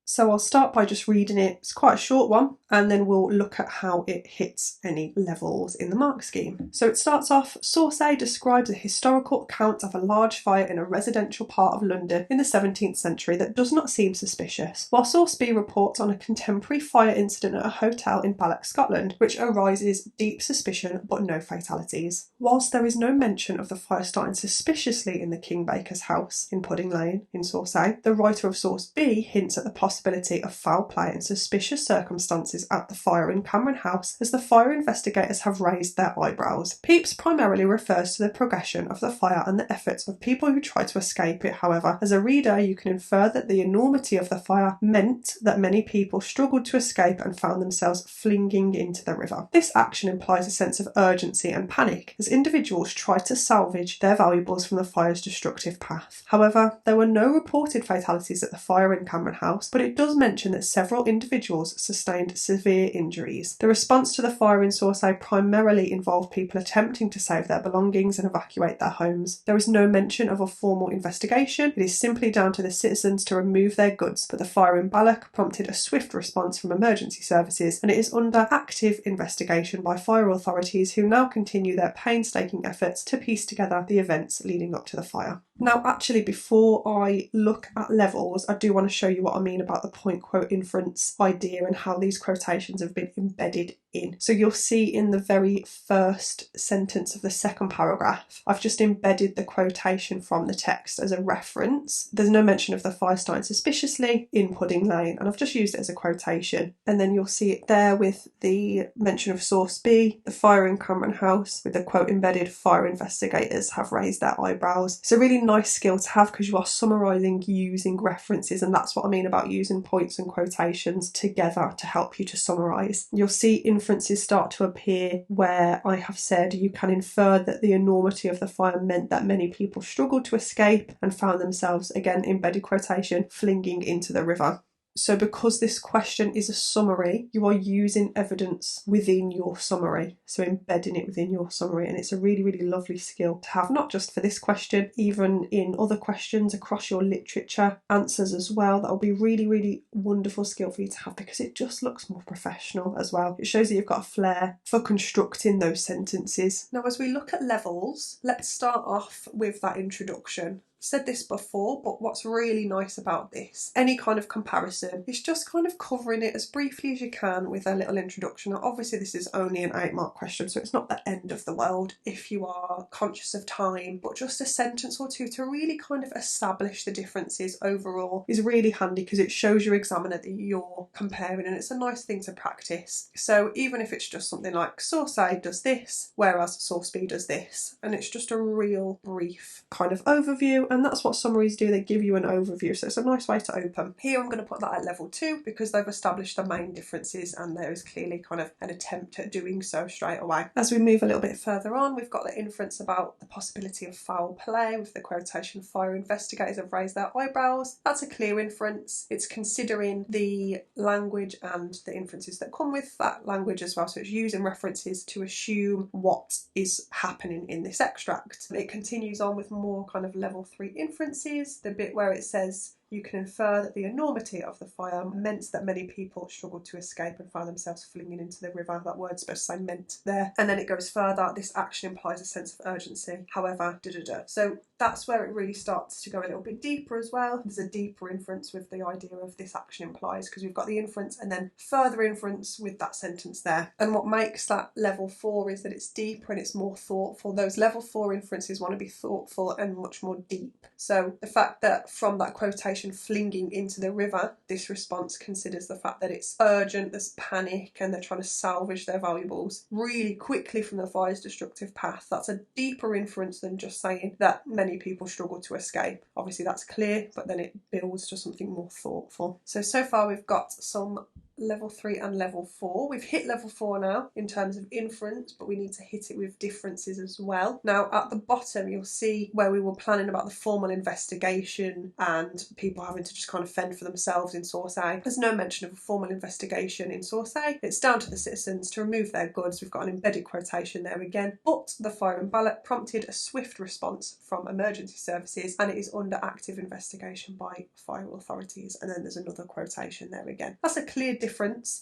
So I'll start by just reading it. It's quite a short one, and then we'll look at how it hits any levels in the mark scheme. So it starts off, source A describes a historical account of a large fire in a residential part of London in the 17th century that does not seem suspicious, while source B reports on a contemporary fire incident at a hotel in Balloch, Scotland, which arises deep suspicion but no fatalities. Whilst there is no mention of the fire starting suspiciously in the King Baker's house in Pudding Lane in source A, the writer of source B hints at the possibility of foul play and suspicious circumstances at the fire in Cameron House, as the fire investigators have raised their eyebrows. Pepys primarily refers to the progression of the fire and the efforts of people who try to escape it. However, as a reader, you can infer that the enormity of the fire meant that many people struggled to escape and found themselves flinging into the river. This action implies a sense of urgency and panic as individuals tried to salvage their valuables from the fire's destructive path. However, there were no reported fatalities at the fire in Cameron House, but it does mention that several individuals sustained severe injuries. The response to the fire in source A primarily involved people attempting to save their belongings and evacuate their homes. There is no mention of a formal investigation. It is simply down to the citizens to remove their goods, but the fire in Balloch prompted a swift response from emergency services, and it is under active investigation by fire authorities, who now continue their painstaking efforts to piece together the events leading up to the fire. Now, actually, before I look at levels, I do want to show you what I mean about the point quote inference idea and how these quotations have been embedded in. So you'll see in the very first sentence of the second paragraph, I've just embedded the quotation from the text as a reference. There's no mention of the fire starting suspiciously in Pudding Lane, and I've just used it as a quotation. And then you'll see it there with the mention of source B, the fire in Cameron House, with the quote embedded, fire investigators have raised their eyebrows. It's a really nice skill to have because you are summarising using references, and that's what I mean about using points and quotations together to help you to summarise. You'll see inferences start to appear where I have said you can infer that the enormity of the fire meant that many people struggled to escape and found themselves, again embedded quotation, flinging into the river. So because this question is a summary, you are using evidence within your summary, so embedding it within your summary, and it's a really, really lovely skill to have, not just for this question, even in other questions across your literature answers as well. That'll be really, really wonderful skill for you to have because it just looks more professional as well. It shows that you've got a flair for constructing those sentences. Now, as we look at levels, let's start off with that introduction. Said this before, but what's really nice about this, any kind of comparison, is just kind of covering it as briefly as you can with a little introduction. Now, obviously this is only an 8-mark question, so it's not the end of the world if you are conscious of time, but just a sentence or two to really kind of establish the differences overall is really handy because it shows your examiner that you're comparing, and it's a nice thing to practice. So even if it's just something like source A does this, whereas source B does this, and it's just a real brief kind of overview. And that's what summaries do, they give you an overview, so it's a nice way to open. Here I'm going to put that at level 2 because they've established the main differences and there is clearly kind of an attempt at doing so straight away. As we move a little bit further on, we've got the inference about the possibility of foul play with the quotation, fire investigators have raised their eyebrows. That's a clear inference. It's considering the language and the inferences that come with that language as well, so it's using references to assume what is happening in this extract. It continues on with more kind of level 3 inferences, the bit where it says you can infer that the enormity of the fire meant that many people struggled to escape and found themselves flinging into the river. That word's supposed to say meant there. And then it goes further, this action implies a sense of urgency, however, So that's where it really starts to go a little bit deeper as well. There's a deeper inference with the idea of this action implies, because we've got the inference and then further inference with that sentence there. And what makes that level 4 is that it's deeper and it's more thoughtful. Those level 4 inferences want to be thoughtful and much more deep. So the fact that from that quotation information flinging into the river, this response considers the fact that it's urgent, there's panic, and they're trying to salvage their valuables really quickly from the fire's destructive path. That's a deeper inference than just saying that many people struggle to escape. Obviously that's clear, but then it builds to something more thoughtful. So far we've got some level 3 and level 4. We've hit level 4 now in terms of inference, but we need to hit it with differences as well. Now at the bottom you'll see where we were planning about the formal investigation and people having to just kind of fend for themselves in source A. There's no mention of a formal investigation in source A. It's down to the citizens to remove their goods. We've got an embedded quotation there again, but the fire and ballot prompted a swift response from emergency services and it is under active investigation by fire authorities, and then there's another quotation there again. That's a clear difference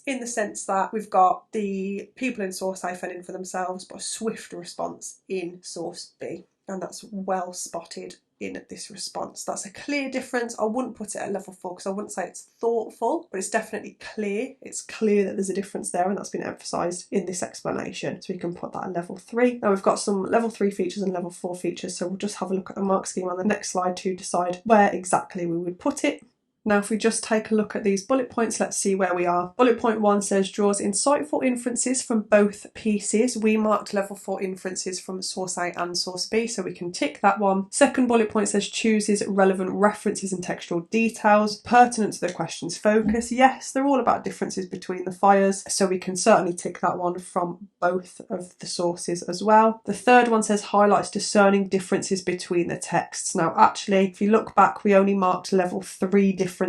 in the sense that we've got the people in source A fending for themselves but a swift response in source B, and that's well spotted in this response. That's a clear difference. I wouldn't put it at level 4 because I wouldn't say it's thoughtful, but it's definitely clear. It's clear that there's a difference there, and that's been emphasised in this explanation, so we can put that at level 3. Now we've got some level 3 features and level 4 features, so we'll just have a look at the mark scheme on the next slide to decide where exactly we would put it. Now if we just take a look at these bullet points, let's see where we are. Bullet point 1 says draws insightful inferences from both pieces. We marked level 4 inferences from source A and source B, so we can tick that one. Second bullet point says chooses relevant references and textual details pertinent to the question's focus. Yes, they're all about differences between the fires, so we can certainly tick that one from both of the sources as well. The third one says highlights discerning differences between the texts. Now actually, if you look back, we only marked level 3 differences,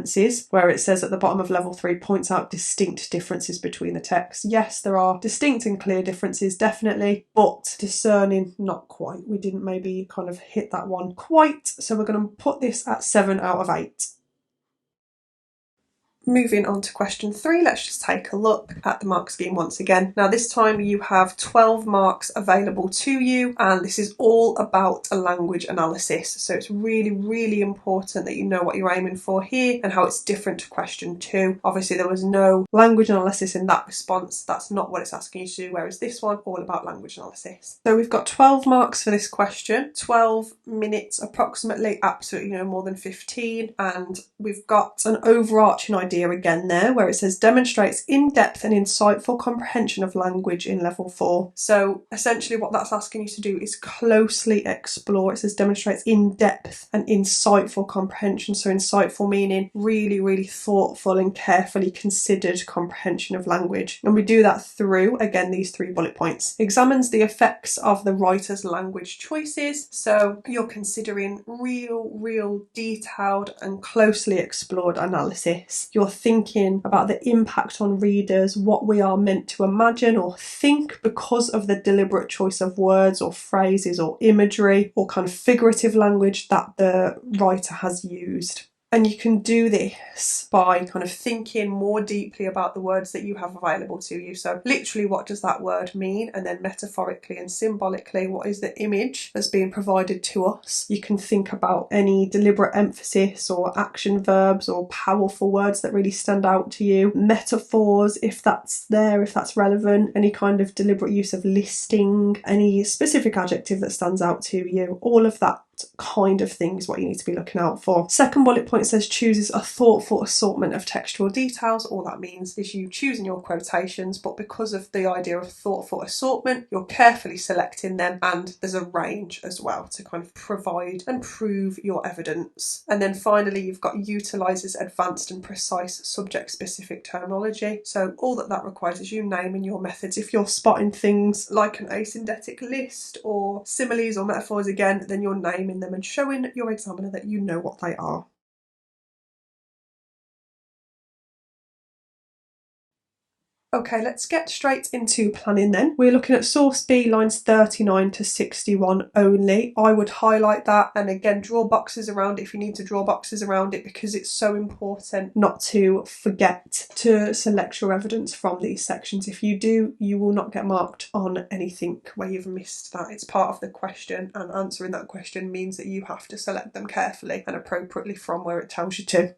where it says at the bottom of level 3 points out distinct differences between the texts. Yes, there are distinct and clear differences, definitely, but discerning, not quite. We didn't maybe kind of hit that one quite, so we're going to put this at 7 out of 8. Moving on to question 3, let's just take a look at the mark scheme once again. Now this time you have 12 marks available to you, and this is all about a language analysis, so it's really important that you know what you're aiming for here and how it's different to question 2. Obviously there was no language analysis in that response, that's not what it's asking you to do, whereas this one all about language analysis. So we've got 12 marks for this question, 12 minutes approximately, absolutely no more than 15, and we've got an overarching idea again there where it says demonstrates in-depth and insightful comprehension of language in level 4. So essentially what that's asking you to do is closely explore. It says demonstrates in-depth and insightful comprehension. So insightful meaning really thoughtful and carefully considered comprehension of language. And we do that through, again, these 3 bullet points. Examines the effects of the writer's language choices. So you're considering real detailed and closely explored analysis. You're thinking about the impact on readers, what we are meant to imagine or think because of the deliberate choice of words or phrases or imagery or kind of figurative language that the writer has used. And you can do this by kind of thinking more deeply about the words that you have available to you. So literally, what does that word mean? And then metaphorically and symbolically, what is the image that's being provided to us? You can think about any deliberate emphasis or action verbs or powerful words that really stand out to you. Metaphors, if that's there, if that's relevant. Any kind of deliberate use of listing, any specific adjective that stands out to you. All of that kind of thing is what you need to be looking out for. Second bullet point says chooses a thoughtful assortment of textual details. All that means is you choosing your quotations, but because of the idea of thoughtful assortment, you're carefully selecting them, and there's a range as well to kind of provide and prove your evidence. And then finally you've got utilises advanced and precise subject specific terminology. So all that requires is you naming your methods. If you're spotting things like an asyndetic list or similes or metaphors again, then you're naming them and showing your examiner that you know what they are. Okay, let's get straight into planning then. We're looking at source B lines 39 to 61 only. I would highlight that and again draw boxes around it if you need to draw boxes around it, because it's so important not to forget to select your evidence from these sections. If you do, you will not get marked on anything where you've missed that. It's part of the question, and answering that question means that you have to select them carefully and appropriately from where it tells you to.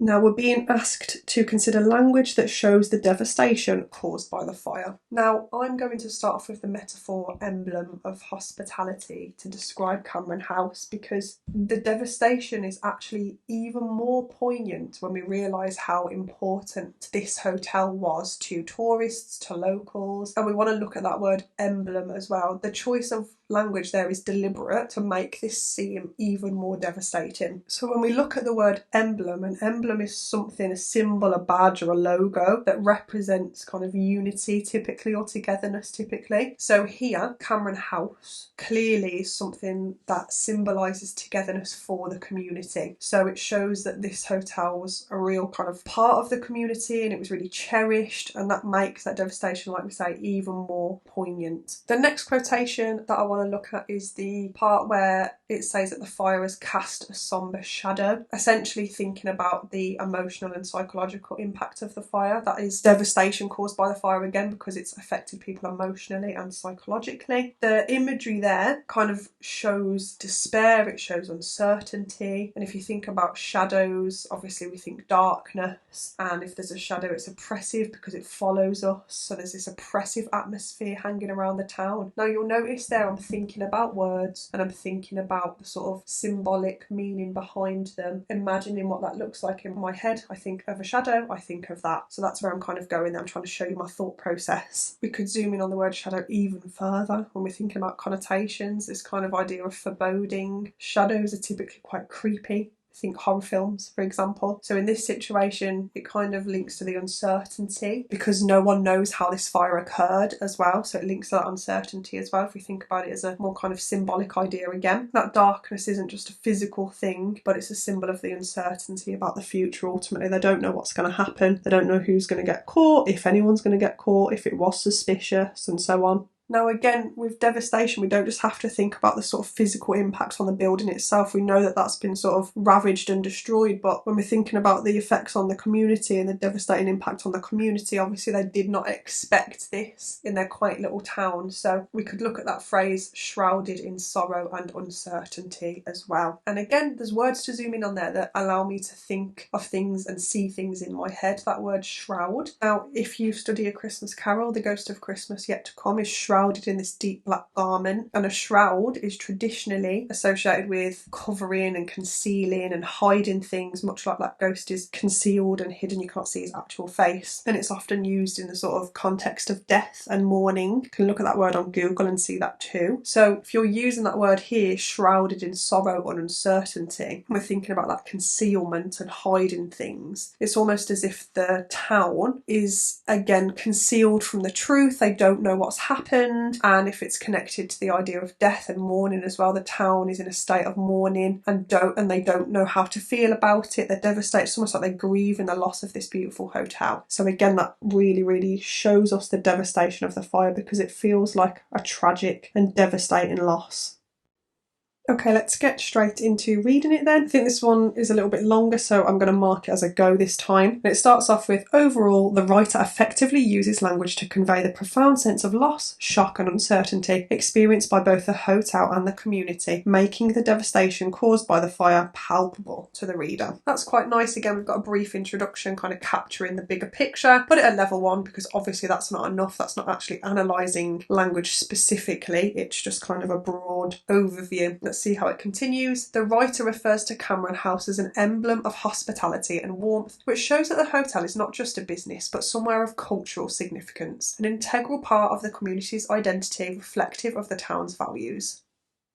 Now we're being asked to consider language that shows the devastation caused by the fire. Now I'm going to start off with the metaphor emblem of hospitality to describe Cameron House, because the devastation is actually even more poignant when we realise how important this hotel was to tourists, to locals, and we want to look at that word emblem as well. The choice of language there is deliberate to make this seem even more devastating. So when we look at the word emblem, an emblem is something, a symbol, a badge or a logo that represents kind of unity typically, or togetherness typically. So here, Cameron House clearly is something that symbolises togetherness for the community. So it shows that this hotel was a real kind of part of the community and it was really cherished, and that makes that devastation, like we say, even more poignant. The next quotation that I want to look at is the part where it says that the fire has cast a sombre shadow, essentially thinking about the emotional and psychological impact of the fire. That is devastation caused by the fire again, because it's affected people emotionally and psychologically. The imagery there kind of shows despair, it shows uncertainty, and if you think about shadows, obviously we think darkness, and if there's a shadow it's oppressive because it follows us, so there's this oppressive atmosphere hanging around the town. Now you'll notice there I'm thinking about words and I'm thinking about the sort of symbolic meaning behind them, imagining what that looks like in my head. I think of a shadow, I think of that. So that's where I'm kind of going there. I'm trying to show you my thought process. We could zoom in on the word shadow even further when we're thinking about connotations, this kind of idea of foreboding. Shadows are typically quite creepy. Think horror films, for example. So in this situation, it kind of links to the uncertainty because no one knows how this fire occurred as well. So it links to that uncertainty as well, if we think about it as a more kind of symbolic idea again. That darkness isn't just a physical thing, but it's a symbol of the uncertainty about the future ultimately. They don't know what's going to happen. They don't know who's going to get caught, if anyone's going to get caught, if it was suspicious, and so on. Now again, with devastation, we don't just have to think about the sort of physical impact on the building itself. We know that that's been sort of ravaged and destroyed, but when we're thinking about the effects on the community and the devastating impact on the community, obviously they did not expect this in their quaint little town. So we could look at that phrase, shrouded in sorrow and uncertainty as well. And again, there's words to zoom in on there that allow me to think of things and see things in my head. That word shroud. Now, if you study A Christmas Carol, the Ghost of Christmas Yet to Come is shrouded in this deep black garment, and a shroud is traditionally associated with covering and concealing and hiding things, much like that ghost is concealed and hidden, you can't see his actual face, and it's often used in the sort of context of death and mourning. You can look at that word on Google and see that too. So if you're using that word here, shrouded in sorrow and uncertainty, we're thinking about that concealment and hiding things. It's almost as if the town is again concealed from the truth. They don't know what's happened. And if it's connected to the idea of death and mourning as well, the town is in a state of mourning and they don't know how to feel about it. They're devastated. It's almost like they're grieving the loss of this beautiful hotel. So again, that really shows us the devastation of the fire, because it feels like a tragic and devastating loss. Okay, let's get straight into reading it then. I think this one is a little bit longer, so I'm going to mark it as I go this time. And it starts off with, overall, the writer effectively uses language to convey the profound sense of loss, shock and uncertainty experienced by both the hotel and the community, making the devastation caused by the fire palpable to the reader. That's quite nice. Again, we've got a brief introduction kind of capturing the bigger picture. Put it at level 1 because obviously that's not enough. That's not actually analysing language specifically. It's just kind of a broad overview. Let's see how it continues. The writer refers to Cameron House as an emblem of hospitality and warmth, which shows that the hotel is not just a business but somewhere of cultural significance, an integral part of the community's identity reflective of the town's values.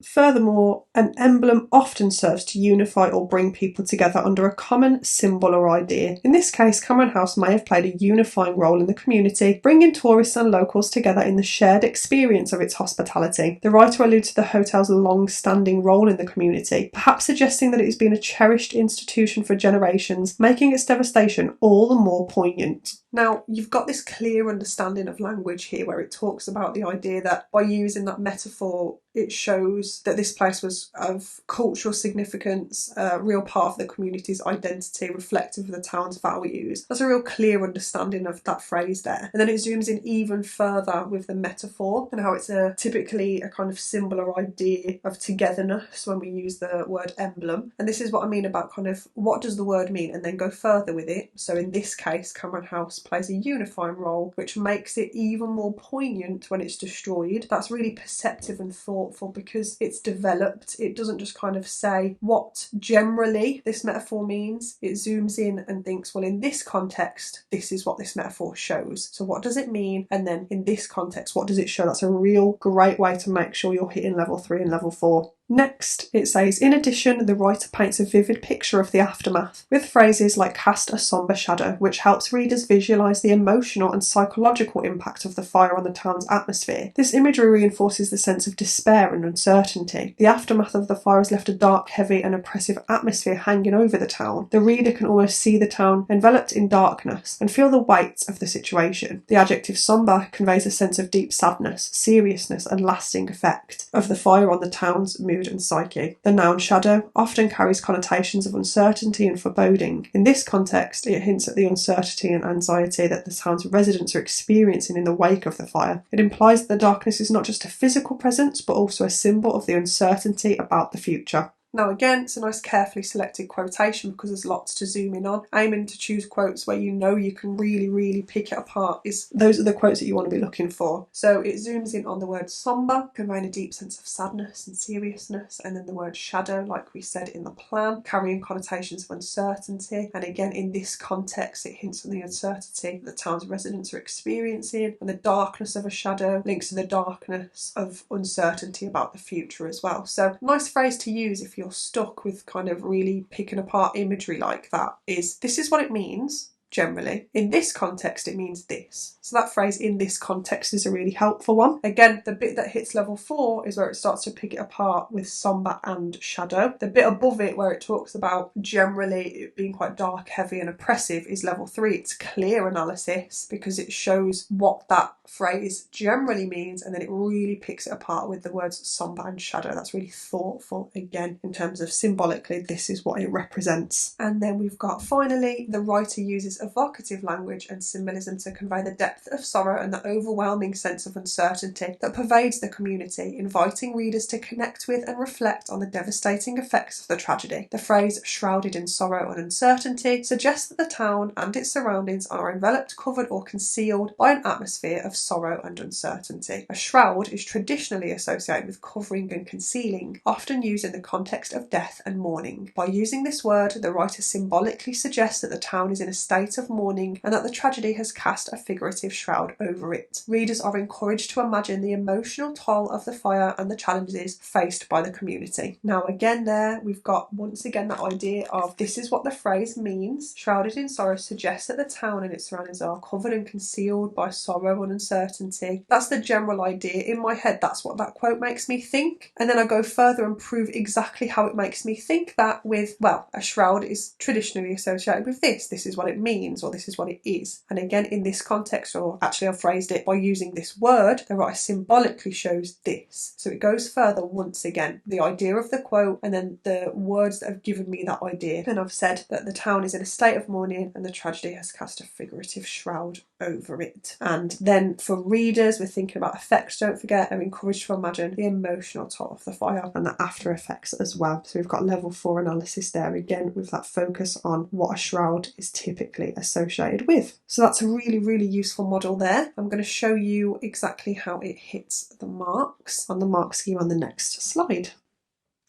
Furthermore, an emblem often serves to unify or bring people together under a common symbol or idea. In this case, Cameron House may have played a unifying role in the community, bringing tourists and locals together in the shared experience of its hospitality. The writer alludes to the hotel's long-standing role in the community, perhaps suggesting that it has been a cherished institution for generations, making its devastation all the more poignant. Now, you've got this clear understanding of language here where it talks about the idea that by using that metaphor, it shows that this place was of cultural significance, a real part of the community's identity, reflective of the town's values. That's a real clear understanding of that phrase there. And then it zooms in even further with the metaphor and how it's typically a kind of symbol or idea of togetherness when we use the word emblem. And this is what I mean about kind of what does the word mean, and then go further with it. So in this case, Cameron House plays a unifying role, which makes it even more poignant when it's destroyed. That's really perceptive and thoughtful because it's developed. It doesn't just kind of say what generally this metaphor means. It zooms in and thinks, well, in this context, this is what this metaphor shows. So what does it mean? And then in this context, what does it show? That's a real great way to make sure you're hitting level 3 and level 4. Next, it says, in addition, the writer paints a vivid picture of the aftermath, with phrases like cast a sombre shadow, which helps readers visualise the emotional and psychological impact of the fire on the town's atmosphere. This imagery reinforces the sense of despair and uncertainty. The aftermath of the fire has left a dark, heavy and oppressive atmosphere hanging over the town. The reader can almost see the town enveloped in darkness and feel the weight of the situation. The adjective sombre conveys a sense of deep sadness, seriousness and lasting effect of the fire on the town's mood and psyche. The noun shadow often carries connotations of uncertainty and foreboding. In this context, it hints at the uncertainty and anxiety that the town's residents are experiencing in the wake of the fire. It implies that the darkness is not just a physical presence, but also a symbol of the uncertainty about the future. Now again, it's a nice carefully selected quotation because there's lots to zoom in on. Aiming to choose quotes where you know you can really pick it apart. Those are the quotes that you want to be looking for. So it zooms in on the word sombre, conveying a deep sense of sadness and seriousness, and then the word shadow, like we said in the plan, carrying connotations of uncertainty. And again, in this context, it hints on the uncertainty that the town's residents are experiencing, and the darkness of a shadow links to the darkness of uncertainty about the future as well. So nice phrase to use if you're stuck with kind of really picking apart imagery like that. This is what it means generally. In this context, it means this. So that phrase, in this context, is a really helpful one. Again, the bit that hits level 4 is where it starts to pick it apart with sombre and shadow. The bit above it where it talks about generally it being quite dark, heavy and oppressive is level 3. It's clear analysis because it shows what that phrase generally means, and then it really picks it apart with the words sombre and shadow. That's really thoughtful again in terms of symbolically this is what it represents. And then we've got finally the writer uses evocative language and symbolism to convey the depth of sorrow and the overwhelming sense of uncertainty that pervades the community, inviting readers to connect with and reflect on the devastating effects of the tragedy. The phrase shrouded in sorrow and uncertainty suggests that the town and its surroundings are enveloped, covered or concealed by an atmosphere of sorrow and uncertainty. A shroud is traditionally associated with covering and concealing, often used in the context of death and mourning. By using this word, the writer symbolically suggests that the town is in a state of mourning and that the tragedy has cast a figurative shroud over it. Readers are encouraged to imagine the emotional toll of the fire and the challenges faced by the community. Now again there, we've got once again that idea of this is what the phrase means. Shrouded in sorrow suggests that the town and its surroundings are covered and concealed by sorrow and uncertainty. That's the general idea. In my head, that's what that quote makes me think. And then I go further and prove exactly how it makes me think that with, well, a shroud is traditionally associated with this. This is what it means, or this is what it is. And again, in this context, or actually I've phrased it by using this word, the writer symbolically shows this. So it goes further once again. The idea of the quote and then the words that have given me that idea. And I've said that the town is in a state of mourning and the tragedy has cast a figurative shroud over it. And then for readers, we're thinking about effects, don't forget, I'm encouraged to imagine the emotional toll of the fire and the after effects as well. So we've got level 4 analysis there again with that focus on what a shroud is typically associated with. So that's a really useful model there. I'm going to show you exactly how it hits the marks on the mark scheme on the next slide.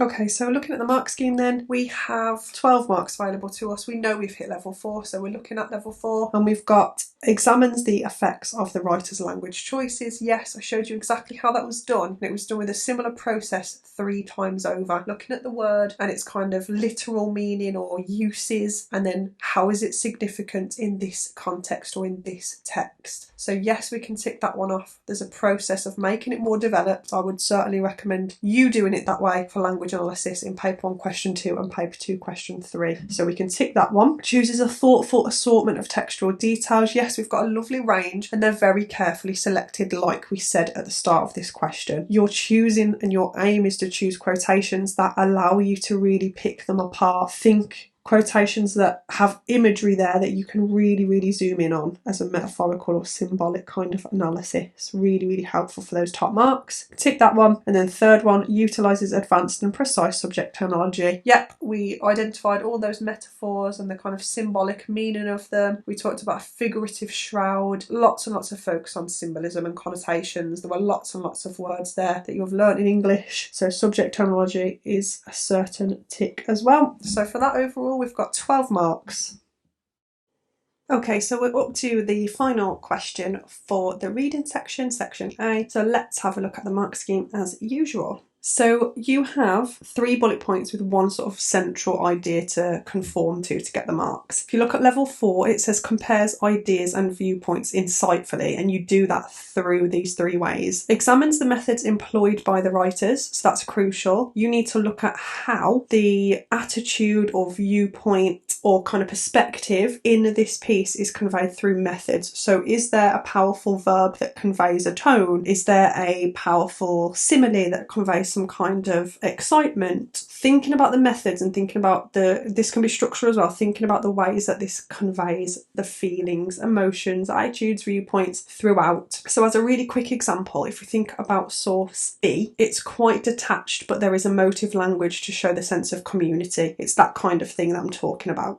Okay, so looking at the mark scheme then, we have 12 marks available to us. We know we've hit level 4, so we're looking at level 4. And we've got examines the effects of the writer's language choices. Yes, I showed you exactly how that was done. And it was done with a similar process 3 times over. Looking at the word and its kind of literal meaning or uses, and then how is it significant in this context or in this text. So yes, we can tick that one off. There's a process of making it more developed. I would certainly recommend you doing it that way for language language analysis in paper 1 question 2 and paper 2 question 3. So we can tick that one. Chooses a thoughtful assortment of textual details. Yes, we've got a lovely range and they're very carefully selected, like we said at the start of this question. You're choosing, and your aim is to choose quotations that allow you to really pick them apart. Think quotations that have imagery there that you can really zoom in on as a metaphorical or symbolic kind of analysis. Really helpful for those top marks. Tick that one. And then third one, utilises advanced and precise subject terminology. Yep, we identified all those metaphors and the kind of symbolic meaning of them. We talked about a figurative shroud, lots and lots of focus on symbolism and connotations. There were lots and lots of words there that you've learnt in English, so subject terminology is a certain tick as well. So for that overall, we've got 12 marks. Okay, so we're up to the final question for the reading section, section A. So let's have a look at the mark scheme as usual. So you have 3 bullet points with one sort of central idea to conform to get the marks. If you look at level 4, it says compares ideas and viewpoints insightfully, and you do that through these 3 ways. Examines the methods employed by the writers, so that's crucial. You need to look at how the attitude or viewpoint or kind of perspective in this piece is conveyed through methods. So is there a powerful verb that conveys a tone? Is there a powerful simile that conveys some kind of excitement? Thinking about the methods and thinking about this can be structural as well, thinking about the ways that this conveys the feelings, emotions, attitudes, viewpoints throughout. So as a really quick example, if we think about source B, it's quite detached, but there is emotive language to show the sense of community. It's that kind of thing that I'm talking about.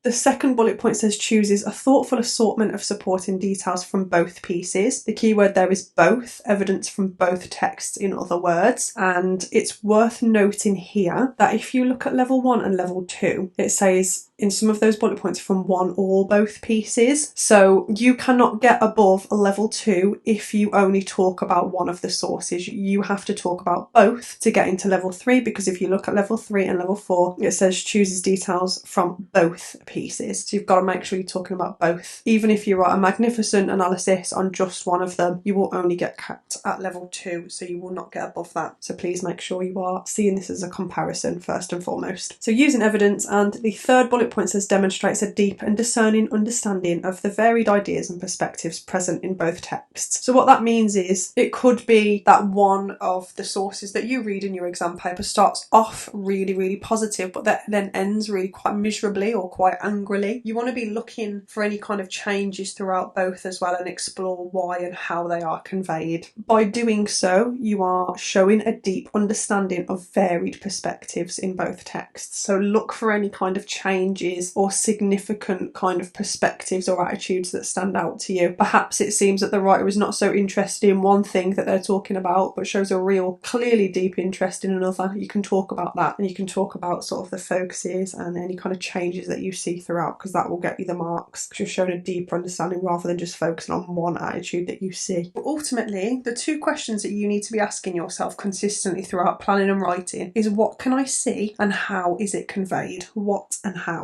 The second bullet point says chooses a thoughtful assortment of supporting details from both pieces. The key word there is both, evidence from both texts in other words. And it's worth noting here that if you look at level 1 and level 2, it says in some of those bullet points from one or both pieces. So you cannot get above a level 2 if you only talk about one of the sources. You have to talk about both to get into level 3, because if you look at level 3 and level 4, it says chooses details from both pieces. So you've got to make sure you're talking about both. Even if you write a magnificent analysis on just one of them, you will only get capped at level 2, so you will not get above that. So please make sure you are seeing this as a comparison first and foremost. So using evidence, and the third bullet point says demonstrates a deep and discerning understanding of the varied ideas and perspectives present in both texts. So what that means is it could be that one of the sources that you read in your exam paper starts off really positive, but that then ends really quite miserably or quite angrily. You want to be looking for any kind of changes throughout both as well and explore why and how they are conveyed. By doing so, you are showing a deep understanding of varied perspectives in both texts. So look for any kind of changes or significant kind of perspectives or attitudes that stand out to you. Perhaps it seems that the writer is not so interested in one thing that they're talking about, but shows a real, clearly deep interest in another. You can talk about that, and you can talk about sort of the focuses and any kind of changes that you see throughout, because that will get you the marks, because you've shown a deeper understanding rather than just focusing on one attitude that you see. But ultimately, the 2 questions that you need to be asking yourself consistently throughout planning and writing is, what can I see and how is it conveyed? What and how?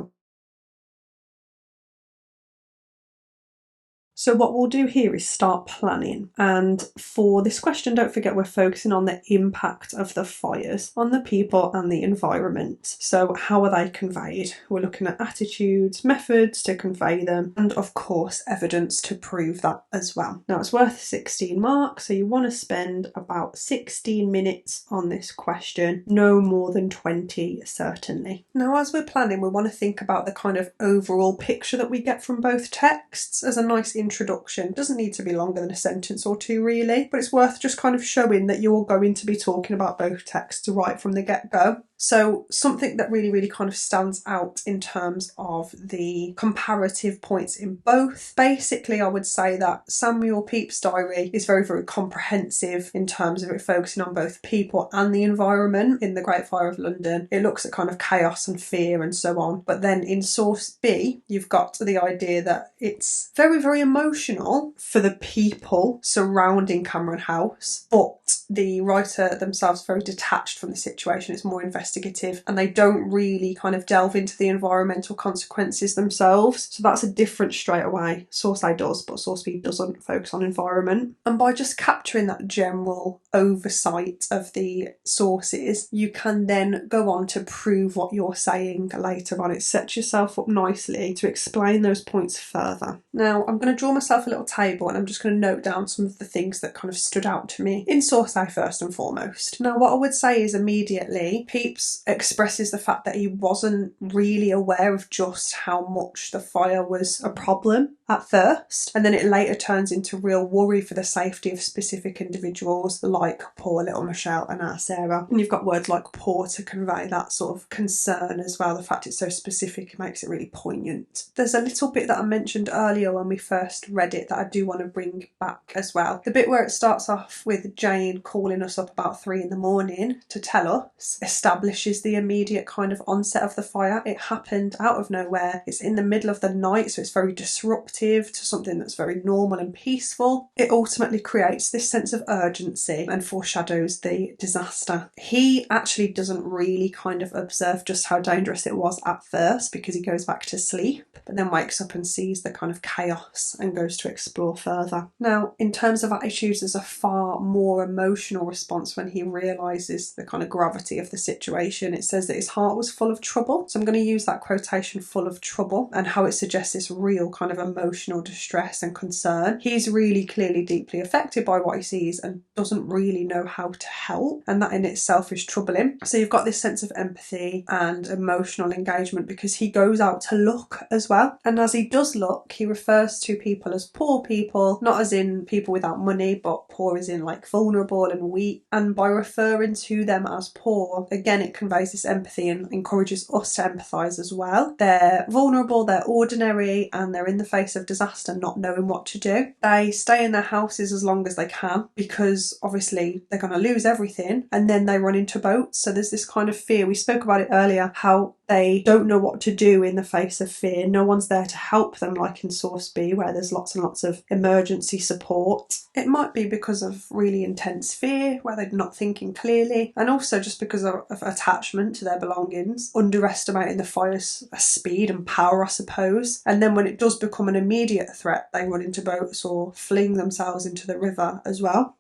So what we'll do here is start planning, and for this question, don't forget we're focusing on the impact of the fires on the people and the environment. So how are they conveyed? We're looking at attitudes, methods to convey them, and of course evidence to prove that as well. Now it's worth 16 marks, so you want to spend about 16 minutes on this question, no more than 20 certainly. Now as we're planning, we want to think about the kind of overall picture that we get from both texts as a nice introduction. It doesn't need to be longer than a sentence or 2 really, but it's worth just kind of showing that you're going to be talking about both texts right from the get-go. So something that really kind of stands out in terms of the comparative points in both. Basically, I would say that Samuel Pepys' diary is very comprehensive in terms of it focusing on both people and the environment. In The Great Fire of London, it looks at kind of chaos and fear and so on. But then in source B, you've got the idea that it's very emotional for the people surrounding Cameron House, but the writer themselves are very detached from the situation. It's more investigative, and they don't really kind of delve into the environmental consequences themselves. So that's a difference straight away. Source A does, but Source B doesn't focus on environment. And by just capturing that general oversight of the sources, you can then go on to prove what you're saying later on. It sets yourself up nicely to explain those points further. Now, I'm going to draw myself a little table, and I'm just going to note down some of the things that kind of stood out to me in Source A first and foremost. Now, what I would say is immediately, Pepys expresses the fact that he wasn't really aware of just how much the fire was a problem at first, and then it later turns into real worry for the safety of specific individuals like poor little Michelle and our Sarah. And you've got words like poor to convey that sort of concern as well. The fact it's so specific makes it really poignant. There's a little bit that I mentioned earlier when we first read it that I do want to bring back as well. The bit where it starts off with Jane calling us up about 3 in the morning to tell us establishes the immediate kind of onset of the fire. It happened out of nowhere. It's in the middle of the night, so it's very disruptive to something that's very normal and peaceful. It ultimately creates this sense of urgency and foreshadows the disaster. He actually doesn't really kind of observe just how dangerous it was at first, because he goes back to sleep, but then wakes up and sees the kind of chaos and goes to explore further. Now, in terms of attitudes, there's a far more emotional response when he realises the kind of gravity of the situation. It says that his heart was full of trouble. So I'm going to use that quotation, full of trouble, and how it suggests this real kind of emotional distress and concern. He's really clearly deeply affected by what he sees and doesn't really know how to help, and that in itself is troubling. So you've got this sense of empathy and emotional engagement because he goes out to look as well, and as he does look, he refers to people as poor people, not as in people without money, but poor as in like vulnerable and weak. And by referring to them as poor, again, it conveys this empathy and encourages us to empathise as well. They're vulnerable, they're ordinary, and they're in the face of disaster, not knowing what to do. They stay in their houses as long as they can because obviously they're going to lose everything, and then they run into boats. So there's this kind of fear. We spoke about it earlier, how they don't know what to do in the face of fear. No one's there to help them like in Source B, where there's lots and lots of emergency support. It might be because of really intense fear, where they're not thinking clearly, and also just because of attachment to their belongings, underestimating the fire's speed and power, I suppose. And then when it does become an immediate threat, they run into boats or fling themselves into the river as well.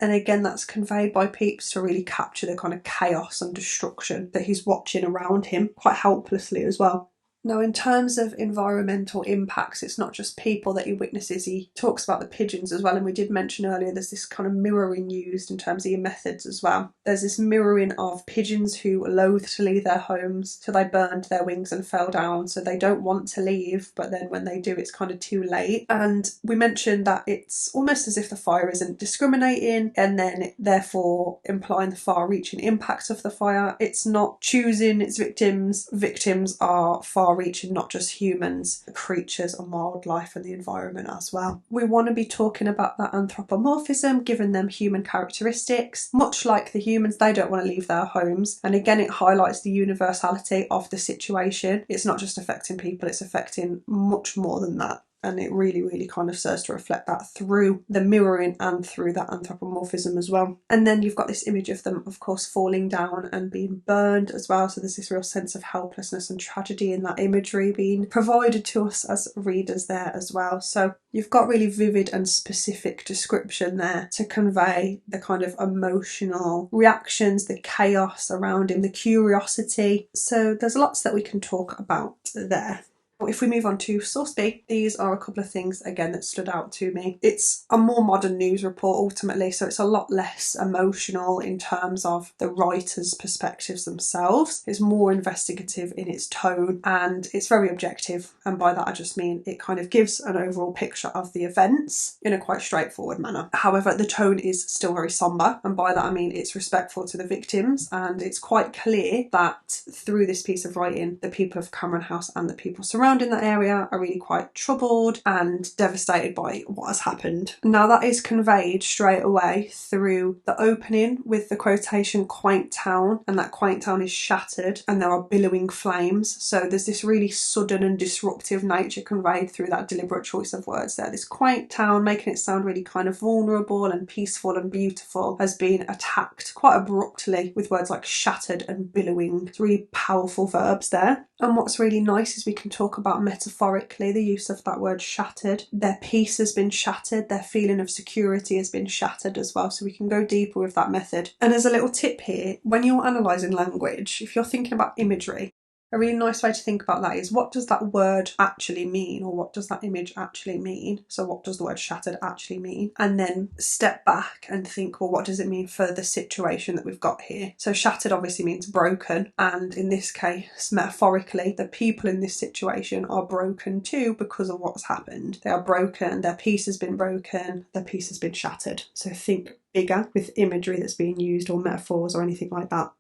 And again, that's conveyed by Pepys to really capture the kind of chaos and destruction that he's watching around him, quite helplessly as well. Now, in terms of environmental impacts, it's not just people that he witnesses. He talks about the pigeons as well, and we did mention earlier there's this kind of mirroring used in terms of your methods as well. There's this mirroring of pigeons who loathe to leave their homes, so they burned their wings and fell down, so they don't want to leave, but then when they do, it's kind of too late. And we mentioned that it's almost as if the fire isn't discriminating, and then therefore implying the far-reaching impacts of the fire. It's not choosing its victims. Victims are far-reaching, not just humans, creatures and wildlife and the environment as well. We want to be talking about that anthropomorphism, giving them human characteristics. Much like the humans, they don't want to leave their homes. And again, it highlights the universality of the situation. It's not just affecting people, it's affecting much more than that. And it really, really kind of serves to reflect that through the mirroring and through that anthropomorphism as well. And then you've got this image of them, of course, falling down and being burned as well. So there's this real sense of helplessness and tragedy in that imagery being provided to us as readers there as well. So you've got really vivid and specific description there to convey the kind of emotional reactions, the chaos around him, the curiosity. So there's lots that we can talk about there. If we move on to Source B, these are a couple of things again that stood out to me. It's a more modern news report ultimately, so it's a lot less emotional in terms of the writers' perspectives themselves. It's more investigative in its tone and it's very objective, and by that I just mean it kind of gives an overall picture of the events in a quite straightforward manner. However, the tone is still very sombre, and by that I mean it's respectful to the victims, and it's quite clear that through this piece of writing the people of Cameron House and the people surrounding around in that area are really quite troubled and devastated by what has happened. Now that is conveyed straight away through the opening with the quotation quaint town, and that quaint town is shattered and there are billowing flames. So there's this really sudden and disruptive nature conveyed through that deliberate choice of words there. This quaint town, making it sound really kind of vulnerable and peaceful and beautiful, has been attacked quite abruptly with words like shattered and billowing. It's really powerful verbs there. And what's really nice is we can talk about metaphorically the use of that word shattered. Their peace has been shattered, their feeling of security has been shattered as well, so we can go deeper with that method. And as a little tip here, when you're analysing language, if you're thinking about imagery, a really nice way to think about that is, what does that word actually mean, or what does that image actually mean? So what does the word shattered actually mean? And then step back and think, well, what does it mean for the situation that we've got here? So shattered obviously means broken, and in this case, metaphorically, the people in this situation are broken too because of what's happened. They are broken, their peace has been broken, their peace has been shattered. So think bigger with imagery that's being used, or metaphors or anything like that.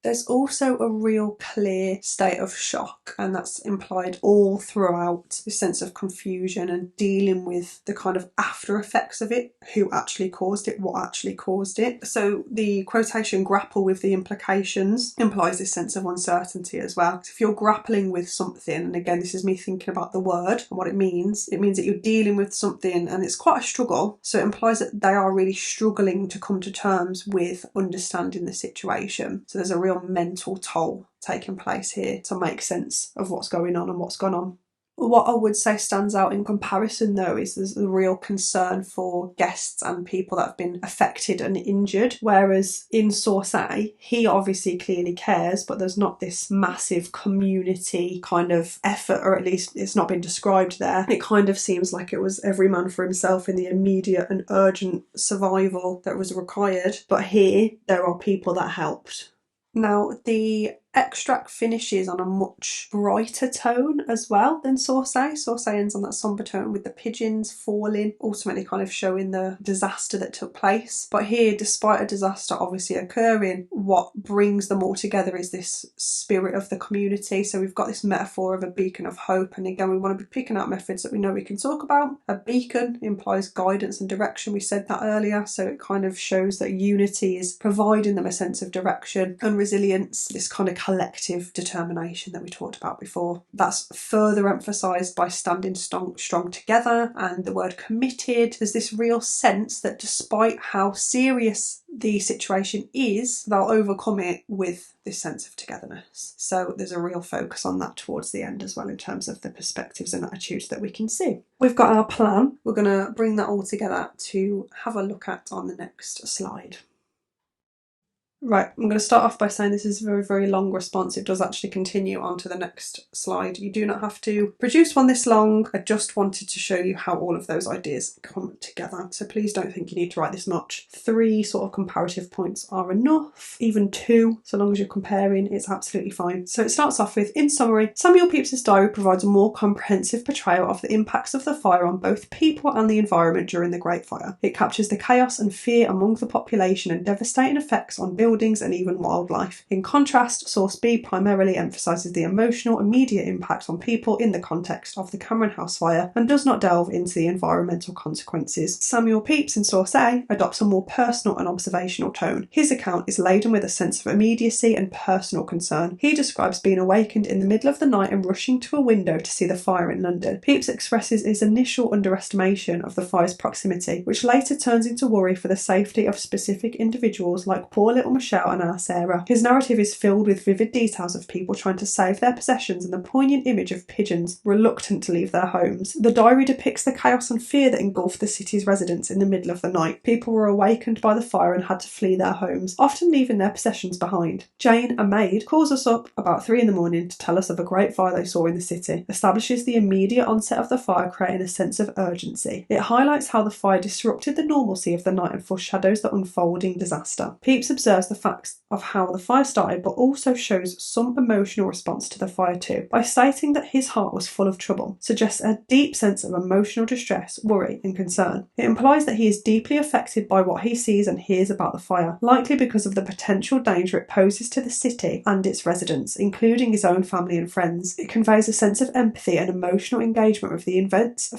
There's also a real clear state of shock, and that's implied all throughout, this sense of confusion and dealing with the kind of after effects of it, who actually caused it, what actually caused it. So the quotation grapple with the implications implies this sense of uncertainty as well. So if you're grappling with something, and again this is me thinking about the word and what it means that you're dealing with something and it's quite a struggle. So it implies that they are really struggling to come to terms with understanding the situation. So there's a real mental toll taking place here to make sense of what's going on and what's gone on. What I would say stands out in comparison though is there's a real concern for guests and people that have been affected and injured, whereas in source A, he obviously clearly cares, but there's not this massive community kind of effort, or at least it's not been described there. It kind of seems like it was every man for himself in the immediate and urgent survival that was required, but here there are people that helped. Now, the extract finishes on a much brighter tone as well than source A. Source A ends on that sombre tone with the pigeons falling, ultimately kind of showing the disaster that took place. But here, despite a disaster obviously occurring, what brings them all together is this spirit of the community. So we've got this metaphor of a beacon of hope, and again we want to be picking out methods that we know we can talk about. A beacon implies guidance and direction, we said that earlier, so it kind of shows that unity is providing them a sense of direction, and resilience, this kind of collective determination that we talked about before. That's further emphasised by standing strong together, and the word committed. There's this real sense that despite how serious the situation is, they'll overcome it with this sense of togetherness. So there's a real focus on that towards the end as well in terms of the perspectives and attitudes that we can see. We've got our plan. We're going to bring that all together to have a look at on the next slide. Right, I'm going to start off by saying this is a very, very long response. It does actually continue on to the next slide. You do not have to produce one this long. I just wanted to show you how all of those ideas come together. So please don't think you need to write this much. 3 sort of comparative points are enough. Even 2, so long as you're comparing, it's absolutely fine. So it starts off with, in summary, Samuel Pepys's diary provides a more comprehensive portrayal of the impacts of the fire on both people and the environment during the Great Fire. It captures the chaos and fear among the population and devastating effects on buildings and even wildlife. In contrast, source B primarily emphasises the emotional, immediate impact on people in the context of the Cameron House fire and does not delve into the environmental consequences. Samuel Pepys in source A adopts a more personal and observational tone. His account is laden with a sense of immediacy and personal concern. He describes being awakened in the middle of the night and rushing to a window to see the fire in London. Pepys expresses his initial underestimation of the fire's proximity, which later turns into worry for the safety of specific individuals like poor little Michelle and our Sarah. His narrative is filled with vivid details of people trying to save their possessions and the poignant image of pigeons reluctant to leave their homes. The diary depicts the chaos and fear that engulfed the city's residents in the middle of the night. People were awakened by the fire and had to flee their homes, often leaving their possessions behind. Jane, a maid, calls us up about 3 in the morning to tell us of a great fire they saw in the city, establishes the immediate onset of the fire, creating a sense of urgency. It highlights how the fire disrupted the normalcy of the night and foreshadows the unfolding disaster. Pepys observes the facts of how the fire started, but also shows some emotional response to the fire too, by stating that his heart was full of trouble, suggests a deep sense of emotional distress, worry and concern. It implies that he is deeply affected by what he sees and hears about the fire, likely because of the potential danger it poses to the city and its residents, including his own family and friends. It conveys a sense of empathy and emotional engagement with the events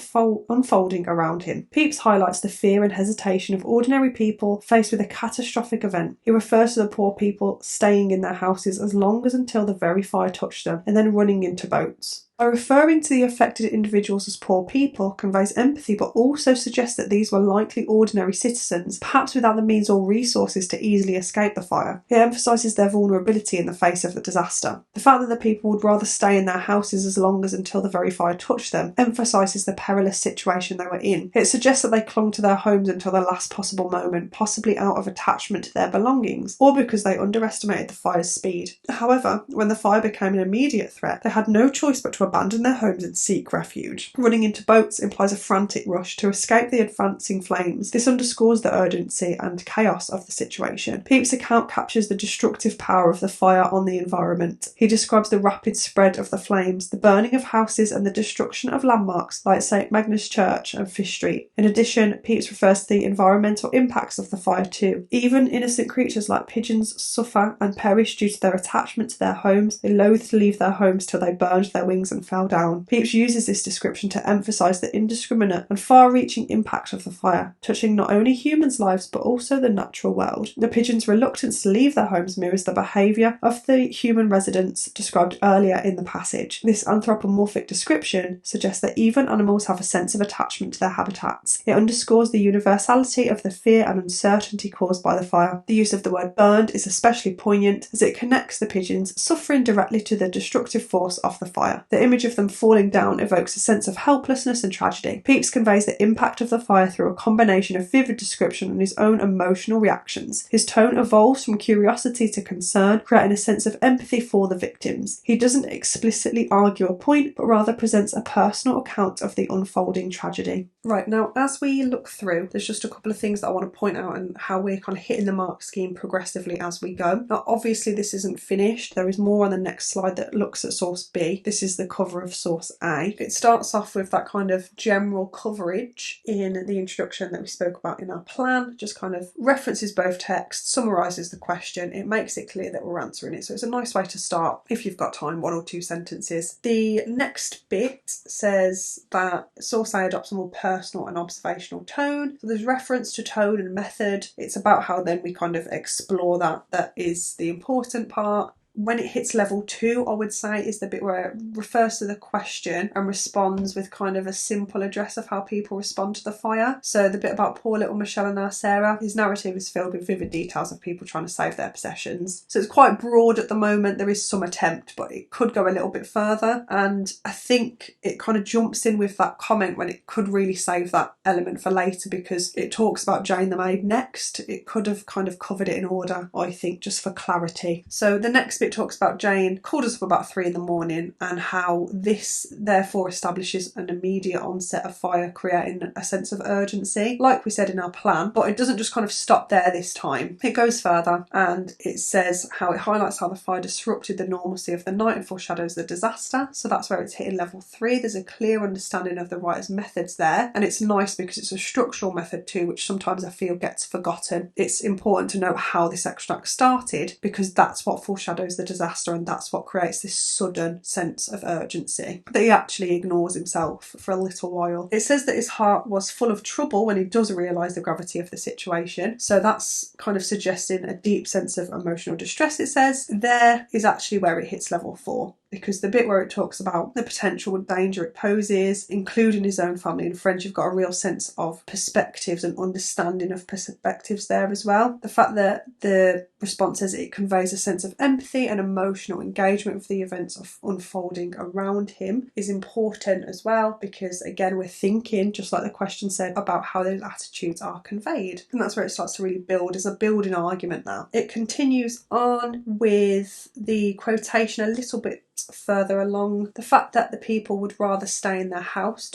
unfolding around him. Pepys highlights the fear and hesitation of ordinary people faced with a catastrophic event. He refers to the poor people staying in their houses as long as until the very fire touched them, and then running into boats. By referring to the affected individuals as poor people conveys empathy, but also suggests that these were likely ordinary citizens, perhaps without the means or resources to easily escape the fire. It emphasises their vulnerability in the face of the disaster. The fact that the people would rather stay in their houses as long as until the very fire touched them emphasises the perilous situation they were in. It suggests that they clung to their homes until the last possible moment, possibly out of attachment to their belongings, or because they underestimated the fire's speed. However, when the fire became an immediate threat, they had no choice but to abandon their homes and seek refuge. Running into boats implies a frantic rush to escape the advancing flames. This underscores the urgency and chaos of the situation. Pepys' account captures the destructive power of the fire on the environment. He describes the rapid spread of the flames, the burning of houses and the destruction of landmarks like St Magnus Church and Fish Street. In addition, Pepys refers to the environmental impacts of the fire too. Even innocent creatures like pigeons suffer and perish due to their attachment to their homes. They loathe to leave their homes till they burned their wings and fell down. Pepys uses this description to emphasise the indiscriminate and far-reaching impact of the fire, touching not only humans' lives but also the natural world. The pigeons' reluctance to leave their homes mirrors the behaviour of the human residents described earlier in the passage. This anthropomorphic description suggests that even animals have a sense of attachment to their habitats. It underscores the universality of the fear and uncertainty caused by the fire. The use of the word burned is especially poignant as it connects the pigeons suffering directly to the destructive force of the fire. The image of them falling down evokes a sense of helplessness and tragedy. Pepys conveys the impact of the fire through a combination of vivid description and his own emotional reactions. His tone evolves from curiosity to concern, creating a sense of empathy for the victims. He doesn't explicitly argue a point, but rather presents a personal account of the unfolding tragedy. Right, now as we look through, there's just a couple of things that I want to point out and how we're kind of hitting the mark scheme progressively as we go. Now obviously this isn't finished. There is more on the next slide that looks at source B. This is the cover of source A. It starts off with that kind of general coverage in the introduction that we spoke about in our plan, just kind of references both texts, summarises the question, it makes it clear that we're answering it. So it's a nice way to start if you've got time, 1 or 2 sentences. The next bit says that source A adopts a more personal and observational tone. So there's reference to tone and method. It's about how then we kind of explore that. That is the important part. When it hits level 2, I would say, is the bit where it refers to the question and responds with kind of a simple address of how people respond to the fire. So the bit about poor little Michelle and our Sarah, his narrative is filled with vivid details of people trying to save their possessions. So it's quite broad at the moment. There is some attempt, but it could go a little bit further. And I think it kind of jumps in with that comment when it could really save that element for later, because it talks about Jane the maid next. It could have kind of covered it in order, I think, just for clarity. So the next bit talks about Jane called us up about 3 in the morning and how this therefore establishes an immediate onset of fire, creating a sense of urgency, like we said in our plan. But it doesn't just kind of stop there this time. It goes further and it says how it highlights how the fire disrupted the normalcy of the night and foreshadows the disaster. So that's where it's hitting level 3. There's a clear understanding of the writer's methods there, and it's nice because it's a structural method too, which sometimes I feel gets forgotten. It's important to note how this extract started, because that's what foreshadows the disaster and that's what creates this sudden sense of urgency that he actually ignores himself for a little while. It says that his heart was full of trouble when he does realise the gravity of the situation, so that's kind of suggesting a deep sense of emotional distress. It says there is actually where it hits level 4, because the bit where it talks about the potential danger it poses, including his own family and friends, you've got a real sense of perspectives and understanding of perspectives there as well. The fact that the response says it conveys a sense of empathy and emotional engagement with the events of unfolding around him is important as well, because again we're thinking, just like the question said, about how those attitudes are conveyed, and that's where it starts to really build as a building argument now. It continues on with the quotation a little bit further along, the fact that the people would rather stay in their house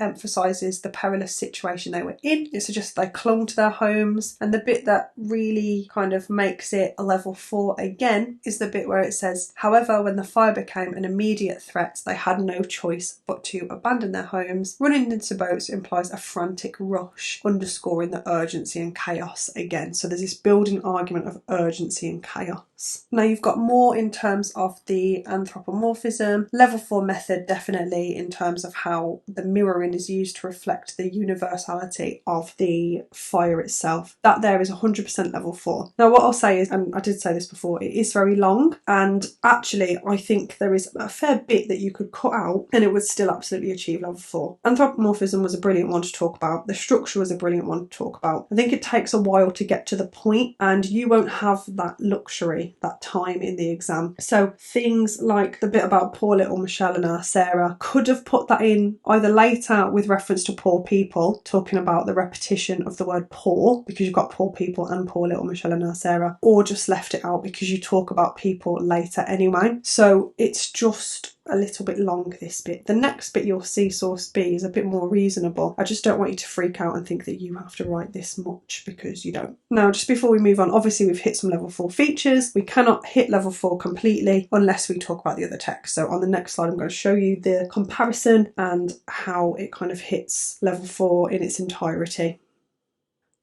emphasises the perilous situation they were in. It suggests they clung to their homes, and the bit that really kind of makes it a level 4 again is the bit where it says, however, when the fire became an immediate threat, they had no choice but to abandon their homes. Running into boats implies a frantic rush, underscoring the urgency and chaos again. So there's this building argument of urgency and chaos. Now you've got more in terms of the anthropomorphism. Level 4 method, definitely in terms of how the mirroring is used to reflect the universality of the fire itself. That there is 100% level 4. Now what I'll say is, and I did say this before, it is very long, and actually I think there is a fair bit that you could cut out and it would still absolutely achieve level 4. Anthropomorphism was a brilliant one to talk about. The structure was a brilliant one to talk about. I think it takes a while to get to the point, and you won't have that luxury, that time in the exam. So things like the bit about poor little Michelle and our Sarah could have put that in either later with reference to poor people, talking about the repetition of the word poor, because you've got poor people and poor little Michelle and our Sarah, or just left it out because you talk about people later anyway. So it's just a little bit long, this bit. The next bit you'll see, source B, is a bit more reasonable. I just don't want you to freak out and think that you have to write this much, because you don't. Now, just before we move on, obviously we've hit some level 4 features. We cannot hit level 4 completely unless we talk about the other text. So on the next slide, I'm going to show you the comparison and how it kind of hits level 4 in its entirety.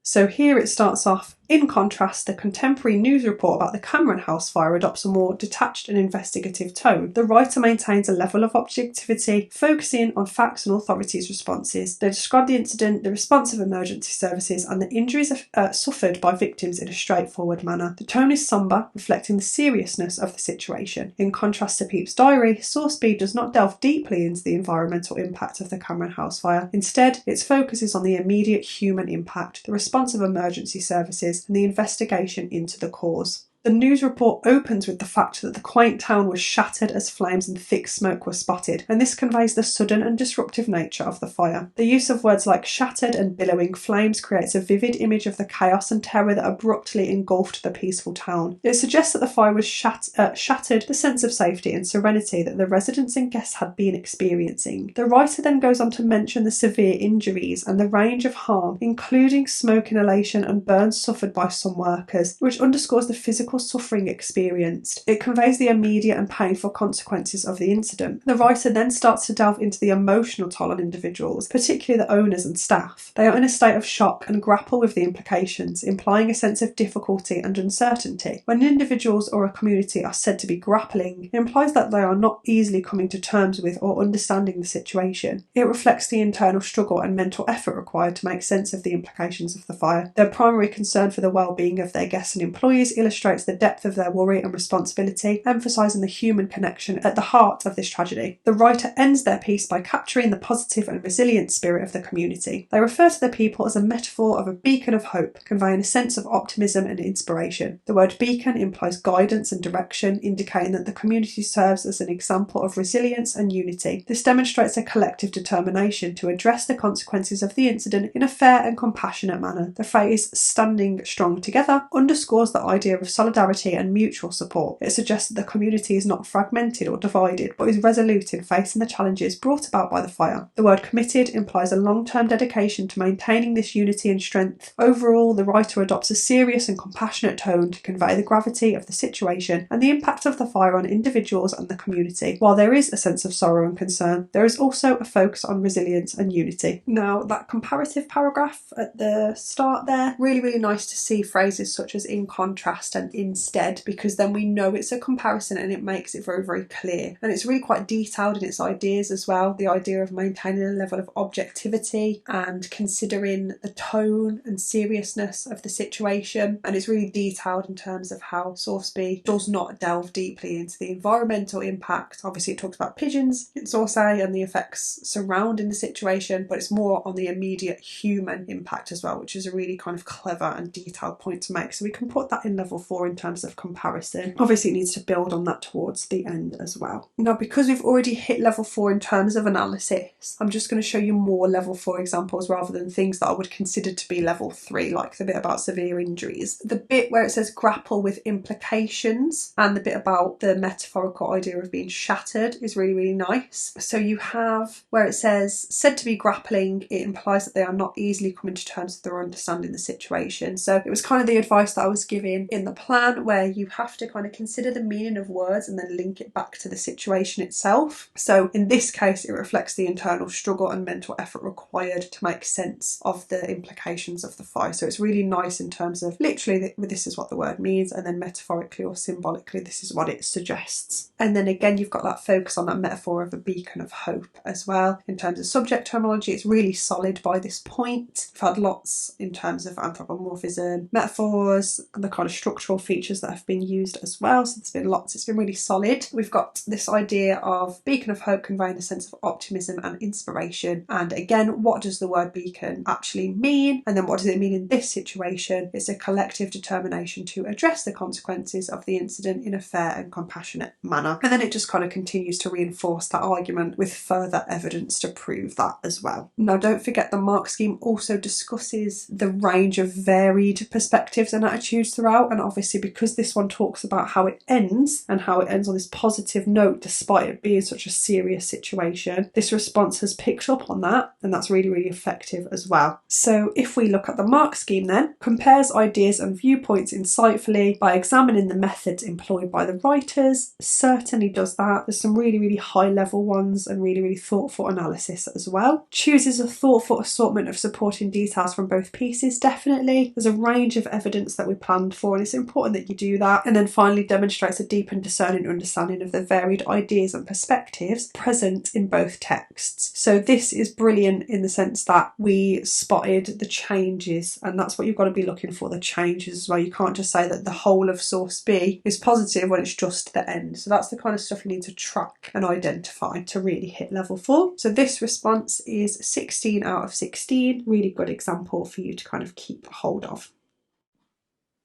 So here it starts off, in contrast, the contemporary news report about the Cameron House fire adopts a more detached and investigative tone. The writer maintains a level of objectivity, focusing on facts and authorities' responses. They describe the incident, the response of emergency services, and the injuries suffered by victims in a straightforward manner. The tone is sombre, reflecting the seriousness of the situation. In contrast to Pepys' diary, Source B does not delve deeply into the environmental impact of the Cameron House fire. Instead, its focus is on the immediate human impact, the response of emergency services, and the investigation into the cause. The news report opens with the fact that the quaint town was shattered as flames and thick smoke were spotted, and this conveys the sudden and disruptive nature of the fire. The use of words like shattered and billowing flames creates a vivid image of the chaos and terror that abruptly engulfed the peaceful town. It suggests that the fire was shattered the sense of safety and serenity that the residents and guests had been experiencing. The writer then goes on to mention the severe injuries and the range of harm, including smoke inhalation and burns suffered by some workers, which underscores the physical suffering experienced. It conveys the immediate and painful consequences of the incident. The writer then starts to delve into the emotional toll on individuals, particularly the owners and staff. They are in a state of shock and grapple with the implications, implying a sense of difficulty and uncertainty. When individuals or a community are said to be grappling, it implies that they are not easily coming to terms with or understanding the situation. It reflects the internal struggle and mental effort required to make sense of the implications of the fire. Their primary concern for the well-being of their guests and employees illustrates the depth of their worry and responsibility, emphasising the human connection at the heart of this tragedy. The writer ends their piece by capturing the positive and resilient spirit of the community. They refer to the people as a metaphor of a beacon of hope, conveying a sense of optimism and inspiration. The word beacon implies guidance and direction, indicating that the community serves as an example of resilience and unity. This demonstrates a collective determination to address the consequences of the incident in a fair and compassionate manner. The phrase "standing strong together" underscores the idea of solidarity and mutual support. It suggests that the community is not fragmented or divided, but is resolute in facing the challenges brought about by the fire. The word committed implies a long-term dedication to maintaining this unity and strength. Overall, the writer adopts a serious and compassionate tone to convey the gravity of the situation and the impact of the fire on individuals and the community. While there is a sense of sorrow and concern, there is also a focus on resilience and unity. Now, that comparative paragraph at the start there, really nice to see phrases such as in contrast and instead, because then we know it's a comparison and it makes it very clear. And it's really quite detailed in its ideas as well. The idea of maintaining a level of objectivity and considering the tone and seriousness of the situation. And it's really detailed in terms of how Source B does not delve deeply into the environmental impact. Obviously it talks about pigeons in Source A and the effects surrounding the situation, but it's more on the immediate human impact as well, which is a really kind of clever and detailed point to make. So we can put that in level 4 for in terms of comparison. Obviously it needs to build on that towards the end as well. Now, because we've already hit level 4 in terms of analysis, I'm just going to show you more level 4 examples rather than things that I would consider to be level 3, like the bit about severe injuries. The bit where it says grapple with implications and the bit about the metaphorical idea of being shattered is really, really nice. So you have where it says said to be grappling, it implies that they are not easily coming to terms with their understanding the situation. So it was kind of the advice that I was giving in the plan, where you have to kind of consider the meaning of words and then link it back to the situation itself. So in this case, it reflects the internal struggle and mental effort required to make sense of the implications of the fight. So it's really nice in terms of literally this is what the word means, and then metaphorically or symbolically this is what it suggests. And then again, you've got that focus on that metaphor of a beacon of hope as well. In terms of subject terminology, it's really solid by this point. We've had lots in terms of anthropomorphism, metaphors, and the kind of structural features that have been used as well. So there's been lots, it's been really solid. We've got this idea of beacon of hope conveying a sense of optimism and inspiration. And again, what does the word beacon actually mean? And then what does it mean in this situation? It's a collective determination to address the consequences of the incident in a fair and compassionate manner. And then it just kind of continues to reinforce that argument with further evidence to prove that as well. Now, don't forget the mark scheme also discusses the range of varied perspectives and attitudes throughout. And obviously, because this one talks about how it ends and how it ends on this positive note despite it being such a serious situation, this response has picked up on that, and that's really, really effective as well. So if we look at the mark scheme then, compares ideas and viewpoints insightfully by examining the methods employed by the writers, certainly does that. There's some really, really high level ones and really, really thoughtful analysis as well. Chooses a thoughtful assortment of supporting details from both pieces, definitely. There's a range of evidence that we planned for, and it's important that you do that. And then finally demonstrates a deep and discerning understanding of the varied ideas and perspectives present in both texts. So this is brilliant in the sense that we spotted the changes, and that's what you've got to be looking for, the changes as well. You can't just say that the whole of source B is positive when it's just the end. So that's the kind of stuff you need to track and identify to really hit level 4. So this response is 16 out of 16. Really good example for you to kind of keep hold of.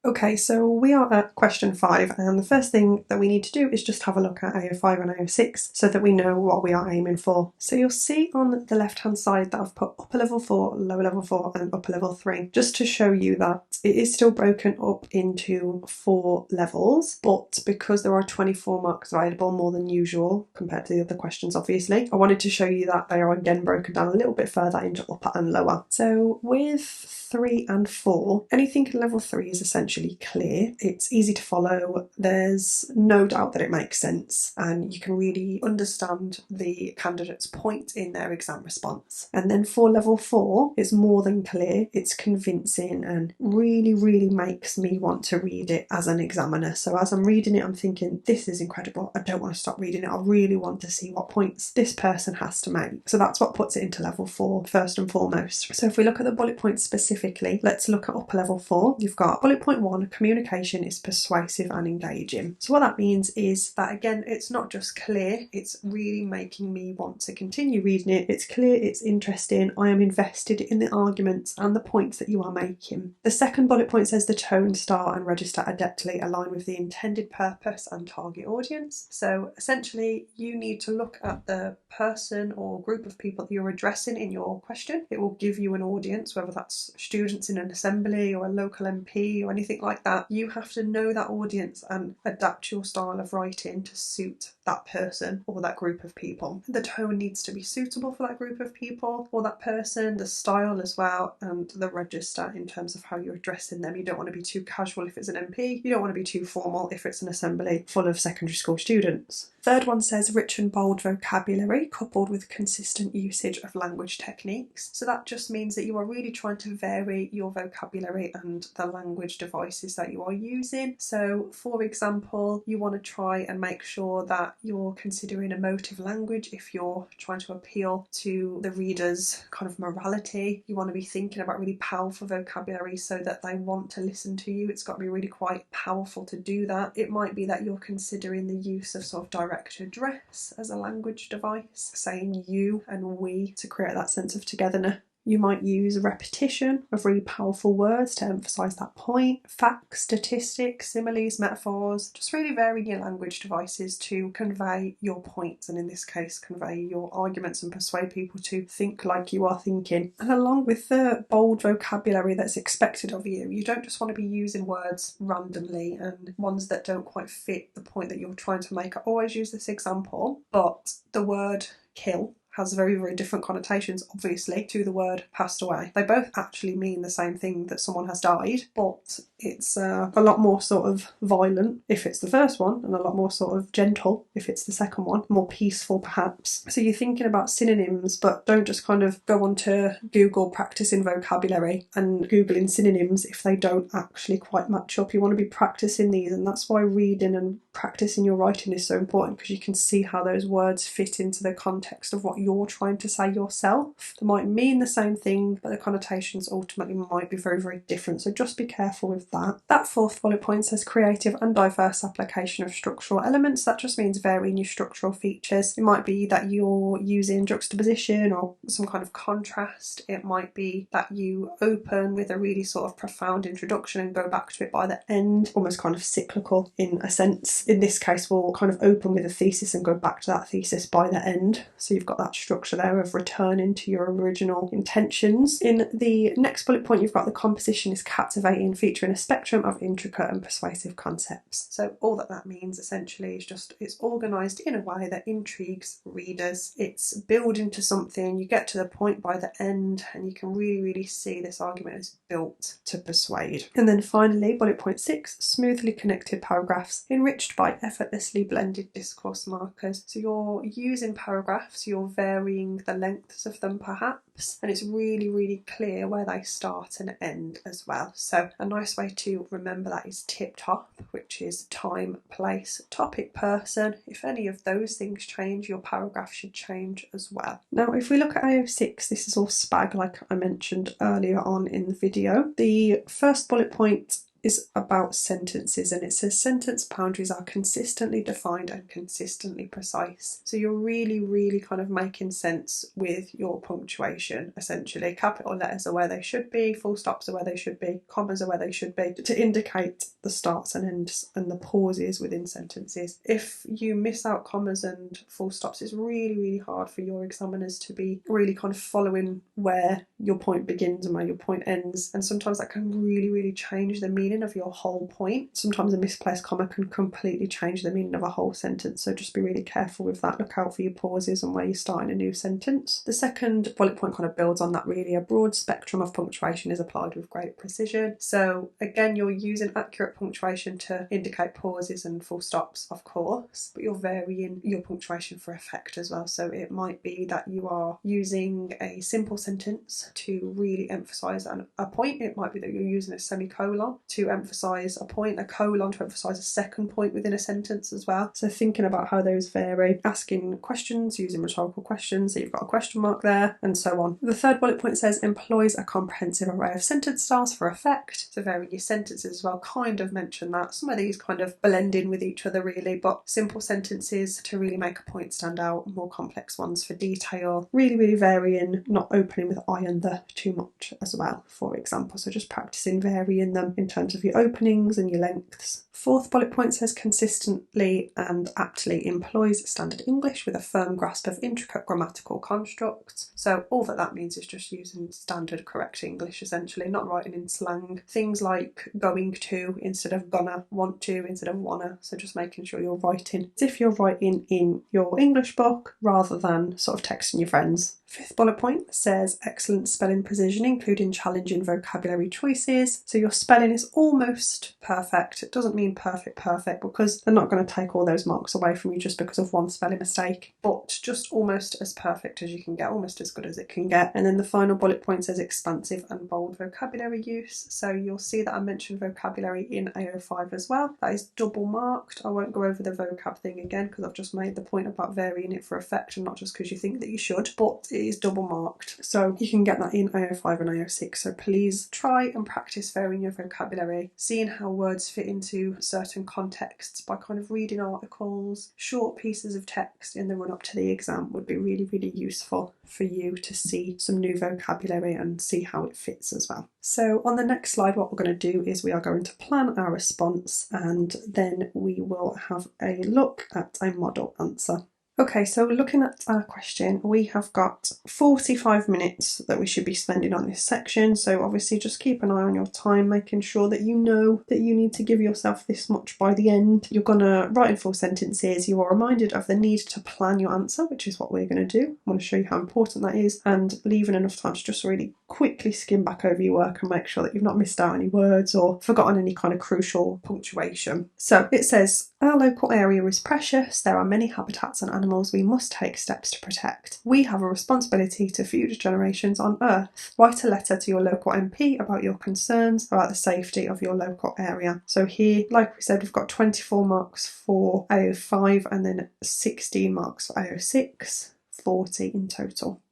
Okay, so we are at question 5, and the first thing that we need to do is just have a look at AO5 and AO6 so that we know what we are aiming for. So you'll see on the left hand side that I've put upper level 4, lower level 4 and upper level 3, just to show you that it is still broken up into 4 levels, but because there are 24 marks available, more than usual compared to the other questions obviously, I wanted to show you that they are again broken down a little bit further into upper and lower. So with 3 and 4, anything in level 3 is essentially clear. It's easy to follow. There's no doubt that it makes sense, and you can really understand the candidate's point in their exam response. And then for level 4, it's more than clear. It's convincing and really, really makes me want to read it as an examiner. So as I'm reading it, I'm thinking, this is incredible. I don't want to stop reading it. I really want to see what points this person has to make. So that's what puts it into level 4 first and foremost. So if we look at the bullet points specifically, let's look at upper level 4. You've got bullet point 1, communication is persuasive and engaging. So what that means is that again, it's not just clear, it's really making me want to continue reading it. It's clear, it's interesting, I am invested in the arguments and the points that you are making. The second bullet point says the tone, style and register adeptly align with the intended purpose and target audience. So essentially you need to look at the person or group of people that you're addressing in your question. It will give you an audience, whether that's students in an assembly or a local MP or anything like that. You have to know that audience and adapt your style of writing to suit that person or that group of people. The tone needs to be suitable for that group of people or that person, the style as well, and the register in terms of how you're addressing them. You don't want to be too casual if it's an MP, you don't want to be too formal if it's an assembly full of secondary school students. Third one says rich and bold vocabulary coupled with consistent usage of language techniques. So that just means that you are really trying to vary your vocabulary and the language devices that you are using. So for example, you want to try and make sure that you're considering emotive language if you're trying to appeal to the reader's kind of morality. You want to be thinking about really powerful vocabulary so that they want to listen to you. It's got to be really quite powerful to do that. It might be that you're considering the use of sort of direct address as a language device, saying you and we to create that sense of togetherness. You might use repetition of really powerful words to emphasise that point. Facts, statistics, similes, metaphors. Just really varying your language devices to convey your points, and in this case convey your arguments and persuade people to think like you are thinking. And along with the bold vocabulary that's expected of you, you don't just want to be using words randomly and ones that don't quite fit the point that you're trying to make. I always use this example, but the word kill has very, very different connotations, obviously, to the word passed away. They both actually mean the same thing, that someone has died, but it's a lot more sort of violent if it's the first one, and a lot more sort of gentle if it's the second one, more peaceful perhaps. So you're thinking about synonyms, but don't just kind of go onto Google practicing vocabulary and Googling synonyms if they don't actually quite match up. You want to be practicing these, and that's why reading and practicing your writing is so important, because you can see how those words fit into the context of what you're trying to say yourself. They might mean the same thing, but the connotations ultimately might be very, very different. So just be careful with that. That fourth bullet point says creative and diverse application of structural elements. That just means varying your structural features. It might be that you're using juxtaposition or some kind of contrast. It might be that you open with a really sort of profound introduction and go back to it by the end, almost kind of cyclical in a sense. In this case, we'll kind of open with a thesis and go back to that thesis by the end. So you've got that structure there of returning to your original intentions. In the next bullet point, you've got the composition is captivating, featuring a spectrum of intricate and persuasive concepts. So all that means essentially is just it's organised in a way that intrigues readers. It's building to something, you get to the point by the end, and you can really, really see this argument is built to persuade. And then finally, bullet point 6, smoothly connected paragraphs enriched by effortlessly blended discourse markers. So you're using paragraphs, you're varying the lengths of them perhaps, and it's really, really clear where they start and end as well. So a nice way to remember that is tip top, which is time, place, topic, person. If any of those things change, your paragraph should change as well. Now if we look at AO6, this is all spag like I mentioned earlier on in the video. The first bullet point is about sentences, and it says sentence boundaries are consistently defined and consistently precise. So you're really, really kind of making sense with your punctuation, essentially. Capital letters are where they should be, full stops are where they should be, commas are where they should be, to indicate the starts and ends and the pauses within sentences. If you miss out commas and full stops, it's really, really hard for your examiners to be really kind of following where your point begins and where your point ends, and sometimes that can really, really change the meaning of your whole point. Sometimes a misplaced comma can completely change the meaning of a whole sentence, so just be really careful with that. Look out for your pauses and where you're starting a new sentence. The second bullet point kind of builds on that really. A broad spectrum of punctuation is applied with great precision. So again, you're using accurate punctuation to indicate pauses and full stops, of course, but you're varying your punctuation for effect as well. So it might be that you are using a simple sentence to really emphasise a point. It might be that you're using a semicolon to emphasise a point, a colon to emphasise a second point within a sentence as well. So thinking about how those vary, asking questions, using rhetorical questions, so you've got a question mark there, and so on. The third bullet point says employs a comprehensive array of sentence styles for effect. So vary your sentences as well, kind of mention that. Some of these kind of blend in with each other really, but simple sentences to really make a point stand out, more complex ones for detail, really, really varying, not opening with I and the too much as well, for example. So just practicing varying them in terms of your openings and your lengths. Fourth bullet point says consistently and aptly employs standard English with a firm grasp of intricate grammatical constructs. So all that means is just using standard correct English, essentially, not writing in slang. Things like going to instead of gonna, want to instead of wanna. So just making sure you're writing as if you're writing in your English book rather than sort of texting your friends. Fifth bullet point says excellent spelling precision, including challenging vocabulary choices. So your spelling is almost perfect. It doesn't mean perfect because they're not going to take all those marks away from you just because of one spelling mistake, but just almost as perfect as you can get, almost as good as it can get. And then the final bullet point says expansive and bold vocabulary use. So you'll see that I mentioned vocabulary in AO5 as well. That is double marked. I won't go over the vocab thing again because I've just made the point about varying it for effect and not just because you think that you should, but it is double marked. So you can get that in AO5 and AO6. So please try and practice varying your vocabulary vocabulary, seeing how words fit into certain contexts by kind of reading articles, short pieces of text in the run up to the exam would be really, really useful for you to see some new vocabulary and see how it fits as well. So on the next slide, what we're going to do is we are going to plan our response, and then we will have a look at a model answer. Okay, so looking at our question, we have got 45 minutes that we should be spending on this section. So obviously just keep an eye on your time, making sure that you know that you need to give yourself this much by the end. You're going to write in full sentences. You are reminded of the need to plan your answer, which is what we're going to do. I want to show you how important that is, and leaving enough time to just really quickly skim back over your work and make sure that you've not missed out any words or forgotten any kind of crucial punctuation. So it says, our local area is precious. There are many habitats and animals we must take steps to protect. We have a responsibility to future generations on Earth. Write a letter to your local MP about your concerns about the safety of your local area. So here, like we said, we've got 24 marks for AO5 and then 16 marks for AO6, 40 in total.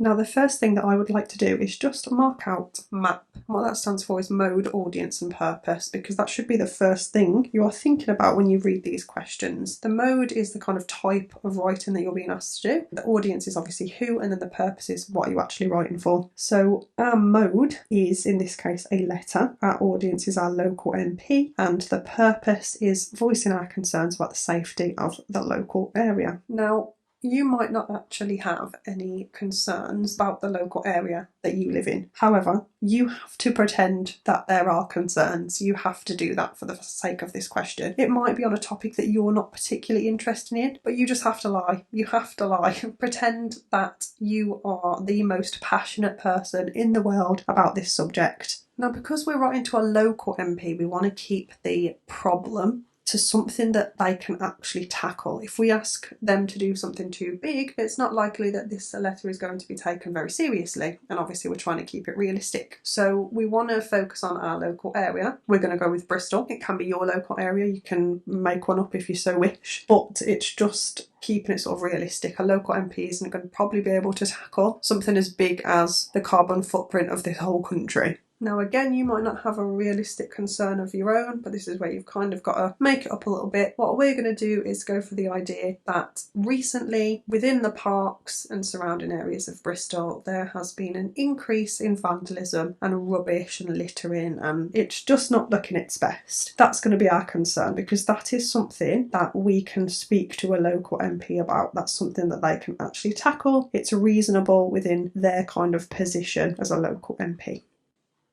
Now the first thing that I would like to do is just mark out MAP. What that stands for is mode, audience and purpose, because that should be the first thing you are thinking about when you read these questions. The mode is the kind of type of writing that you're being asked to do. The audience is obviously who, and then the purpose is what you're actually writing for. So our mode is, in this case, a letter. Our audience is our local MP, and the purpose is voicing our concerns about the safety of the local area. Now, you might not actually have any concerns about the local area that you live in. However, you have to pretend that there are concerns. You have to do that for the sake of this question. It might be on a topic that you're not particularly interested in, but you just have to lie. You have to lie. Pretend that you are the most passionate person in the world about this subject. Now, because we're writing to a local MP, we want to keep the problem to something that they can actually tackle. If we ask them to do something too big, it's not likely that this letter is going to be taken very seriously, and obviously we're trying to keep it realistic. So we want to focus on our local area. We're going to go with Bristol. It can be your local area, you can make one up if you so wish, but it's just keeping it sort of realistic. A local MP isn't going to probably be able to tackle something as big as the carbon footprint of this whole country. Now again, you might not have a realistic concern of your own, but this is where you've kind of got to make it up a little bit. What we're going to do is go for the idea that recently, within the parks and surrounding areas of Bristol, there has been an increase in vandalism and rubbish and littering, and it's just not looking its best. That's going to be our concern, because that is something that we can speak to a local MP about. That's something that they can actually tackle. It's reasonable within their kind of position as a local MP.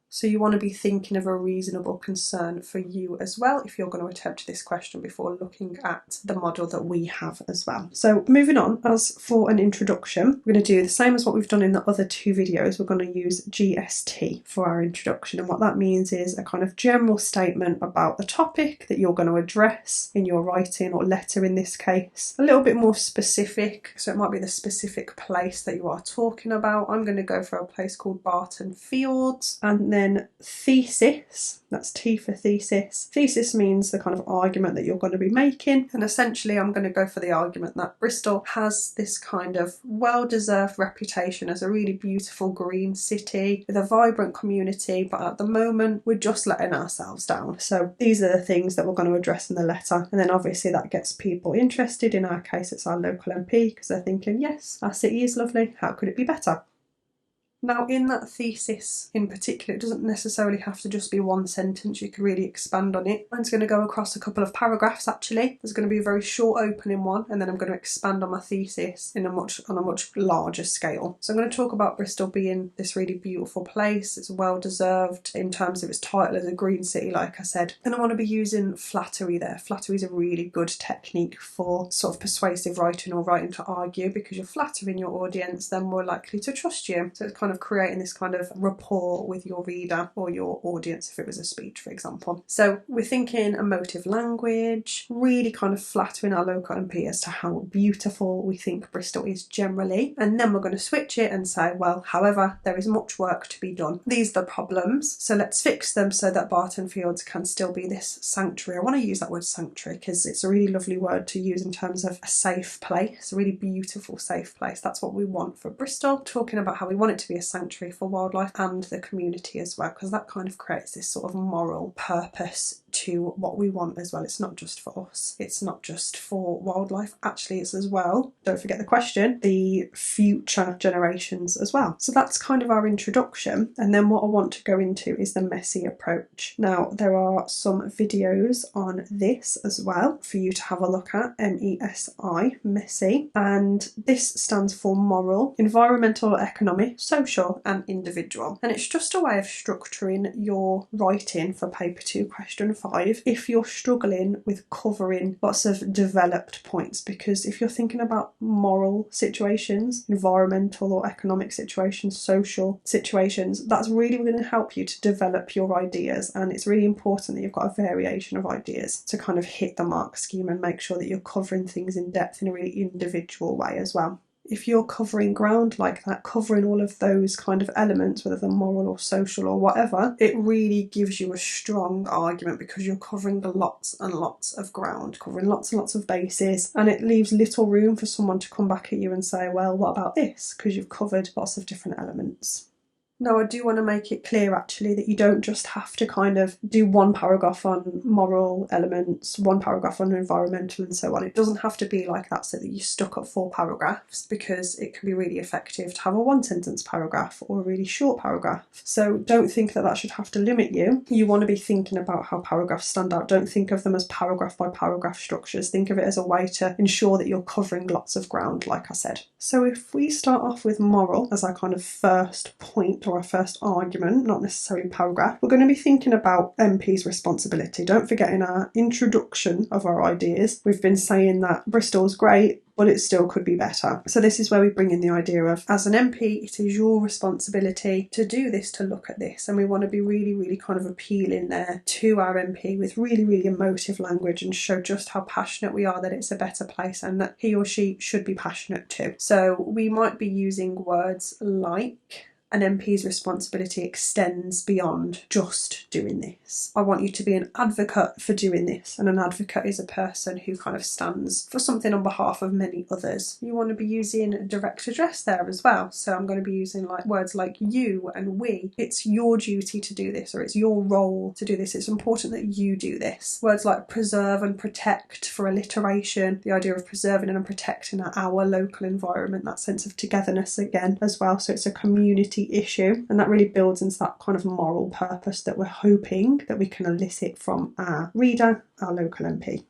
So you want to be thinking of a reasonable concern for you as well if you're going to attempt this question before looking at the model that we have as well. So moving on, as for an introduction, we're going to do the same as what we've done in the other two videos. We're going to use GST for our introduction, and what that means is a kind of general statement about the topic that you're going to address in your writing or letter in this case. A little bit more specific, so it might be the specific place that you are talking about. I'm going to go for a place called Barton Fields, and then thesis, that's T for thesis. Thesis means the kind of argument that you're going to be making, and essentially I'm going to go for the argument that Bristol has this kind of well-deserved reputation as a really beautiful green city with a vibrant community, but at the moment we're just letting ourselves down. So these are the things that we're going to address in the letter, and then obviously that gets people interested. In our case it's our local MP, because they're thinking, yes, our city is lovely, how could it be better? Now in that thesis in particular, it doesn't necessarily have to just be one sentence, you can really expand on it. I'm just going to go across a couple of paragraphs actually. There's going to be a very short opening one, and then I'm going to expand on my thesis on a much larger scale. So I'm going to talk about Bristol being this really beautiful place. It's well deserved in terms of its title as a green city, like I said. And I want to be using flattery there. Flattery is a really good technique for sort of persuasive writing or writing to argue, because you're flattering your audience, they're more likely to trust you. So it's kind of creating this kind of rapport with your reader or your audience if it was a speech, for example. So we're thinking emotive language, really kind of flattering our local MP as to how beautiful we think Bristol is generally, and then we're going to switch it and say, well, however, there is much work to be done. These are the problems, so let's fix them so that Barton Fields can still be this sanctuary. I want to use that word sanctuary because it's a really lovely word to use in terms of a safe place, a really beautiful safe place. That's what we want for Bristol, talking about how we want it to be be a sanctuary for wildlife and the community as well, because that kind of creates this sort of moral purpose to what we want as well. It's not just for us, it's not just for wildlife, actually it's as well, don't forget the question, the future generations as well. So that's kind of our introduction, and then what I want to go into is the messy approach. Now there are some videos on this as well for you to have a look at, MESI, messy, and this stands for moral, environmental, economic, social and individual, and it's just a way of structuring your writing for paper 2 question 5 if you're struggling with covering lots of developed points, because if you're thinking about moral situations, environmental or economic situations, social situations, that's really going to help you to develop your ideas, and it's really important that you've got a variation of ideas to kind of hit the mark scheme and make sure that you're covering things in depth in a really individual way as well. If you're covering ground like that, covering all of those kind of elements, whether they're moral or social or whatever, it really gives you a strong argument because you're covering lots and lots of ground, covering lots and lots of bases, and it leaves little room for someone to come back at you and say, well, what about this? Because you've covered lots of different elements. Now, I do want to make it clear actually that you don't just have to kind of do one paragraph on moral elements, one paragraph on environmental and so on. It doesn't have to be like that so that you're stuck at 4 paragraphs, because it can be really effective to have a 1-sentence paragraph or a really short paragraph. So don't think that that should have to limit you. You want to be thinking about how paragraphs stand out. Don't think of them as paragraph by paragraph structures. Think of it as a way to ensure that you're covering lots of ground, like I said. So if we start off with moral as our kind of first point, or our first argument, not necessarily paragraph, we're going to be thinking about MP's responsibility. Don't forget, in our introduction of our ideas, we've been saying that Bristol's great, but it still could be better. So this is where we bring in the idea of, as an MP, it is your responsibility to do this, to look at this, and we want to be really, really kind of appealing there to our MP with really, really emotive language and show just how passionate we are that it's a better place and that he or she should be passionate too. So we might be using words like, an MP's responsibility extends beyond just doing this. I want you to be an advocate for doing this, and an advocate is a person who kind of stands for something on behalf of many others. You want to be using direct address there as well, so I'm going to be using like words like you and we. It's your duty to do this, or it's your role to do this. It's important that you do this. Words like preserve and protect for alliteration, the idea of preserving and protecting our local environment, that sense of togetherness again as well, so it's a community issue, and that really builds into that kind of moral purpose that we're hoping that we can elicit from our reader, our local MP.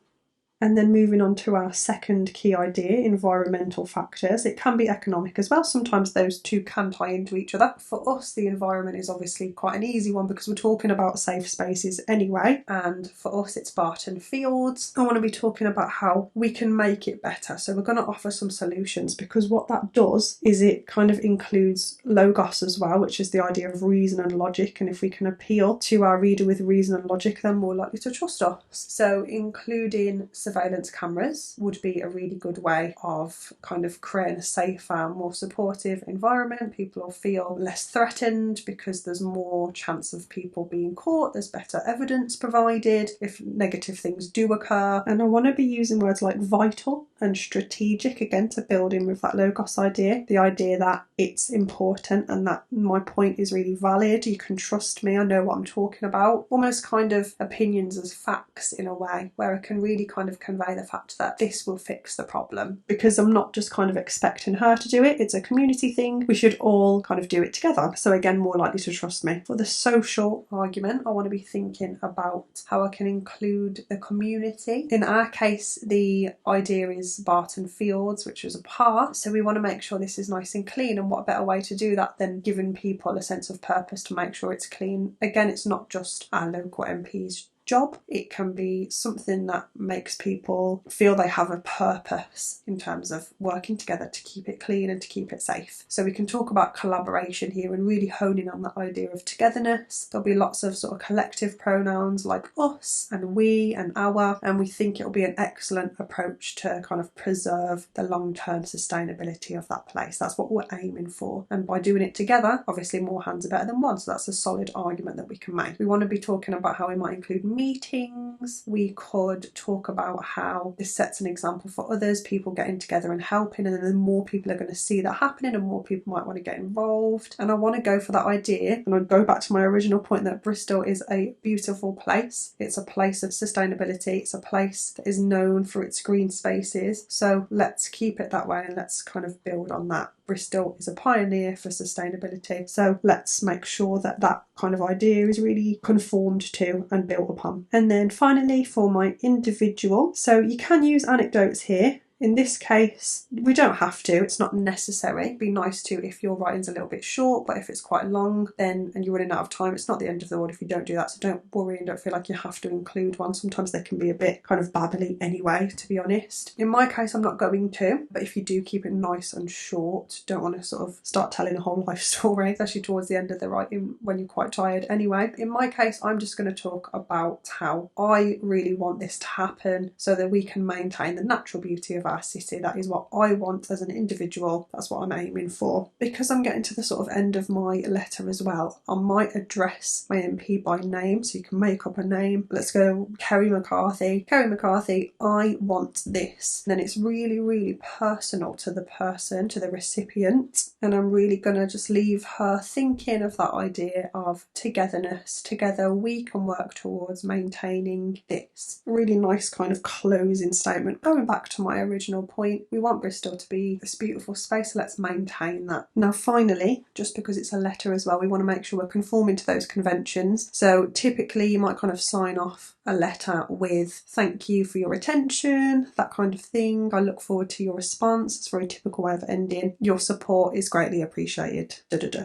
And then moving on to our second key idea, environmental factors. It can be economic as well. Sometimes those two can tie into each other. For us, the environment is obviously quite an easy one because we're talking about safe spaces anyway. And for us, it's Barton Fields. I want to be talking about how we can make it better. So we're going to offer some solutions, because what that does is it kind of includes logos as well, which is the idea of reason and logic. And if we can appeal to our reader with reason and logic, then more likely to trust us. So including surveillance cameras would be a really good way of kind of creating a safer, more supportive environment. People will feel less threatened because there's more chance of people being caught, there's better evidence provided if negative things do occur. And I want to be using words like vital and strategic again to build in with that logos idea, the idea that it's important and that my point is really valid, you can trust me, I know what I'm talking about. Almost kind of opinions as facts in a way, where I can really kind of convey the fact that this will fix the problem, because I'm not just kind of expecting her to do it, it's a community thing, we should all kind of do it together, so again more likely to trust me. For the social argument, I want to be thinking about how I can include the community. In our case, the idea is Barton Fields, which was a park, so we want to make sure this is nice and clean, and what better way to do that than giving people a sense of purpose to make sure it's clean. Again, it's not just our local MP's job, it can be something that makes people feel they have a purpose in terms of working together to keep it clean and to keep it safe. So we can talk about collaboration here and really honing on that idea of togetherness. There'll be lots of sort of collective pronouns like us and we and our, and we think it'll be an excellent approach to kind of preserve the long-term sustainability of that place. That's what we're aiming for, and by doing it together, obviously more hands are better than one, so that's a solid argument that we can make. We want to be talking about how we might include meetings. We could talk about how this sets an example for others, people getting together and helping, and then more people are going to see that happening and more people might want to get involved. And I want to go for that idea, and I'll go back to my original point that Bristol is a beautiful place. It's a place of sustainability. It's a place that is known for its green spaces. So let's keep it that way and let's kind of build on that. Bristol is a pioneer for sustainability, so let's make sure that that kind of idea is really conformed to and built upon. And then finally, for my individual, so you can use anecdotes here. In this case, we don't have to, it's not necessary. It'd be nice to if your writing's a little bit short, but if it's quite long then and you're running out of time, it's not the end of the world if you don't do that, so don't worry and don't feel like you have to include one. Sometimes they can be a bit kind of babbly anyway, to be honest. In my case, I'm not going to, but if you do keep it nice and short, don't want to sort of start telling a whole life story, especially towards the end of the writing when you're quite tired. Anyway, in my case, I'm just going to talk about how I really want this to happen so that we can maintain the natural beauty of our city. That is what I want as an individual. That's what I'm aiming for. Because I'm getting to the sort of end of my letter as well, I might address my MP by name, so you can make up a name. Let's go Kerry McCarthy. Kerry McCarthy, I want this. And then it's really, really personal to the person, to the recipient, and I'm really gonna just leave her thinking of that idea of togetherness. Together we can work towards maintaining this. A really nice kind of closing statement. Going back to my original point, we want Bristol to be this beautiful space, so let's maintain that. Now finally, just because it's a letter as well, we want to make sure we're conforming to those conventions. So typically you might kind of sign off a letter with thank you for your attention, that kind of thing. I look forward to your response. It's a very typical way of ending. Your support is greatly appreciated.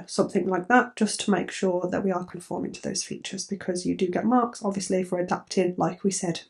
Something like that, just to make sure that we are conforming to those features, because you do get marks obviously for adapting, like we said.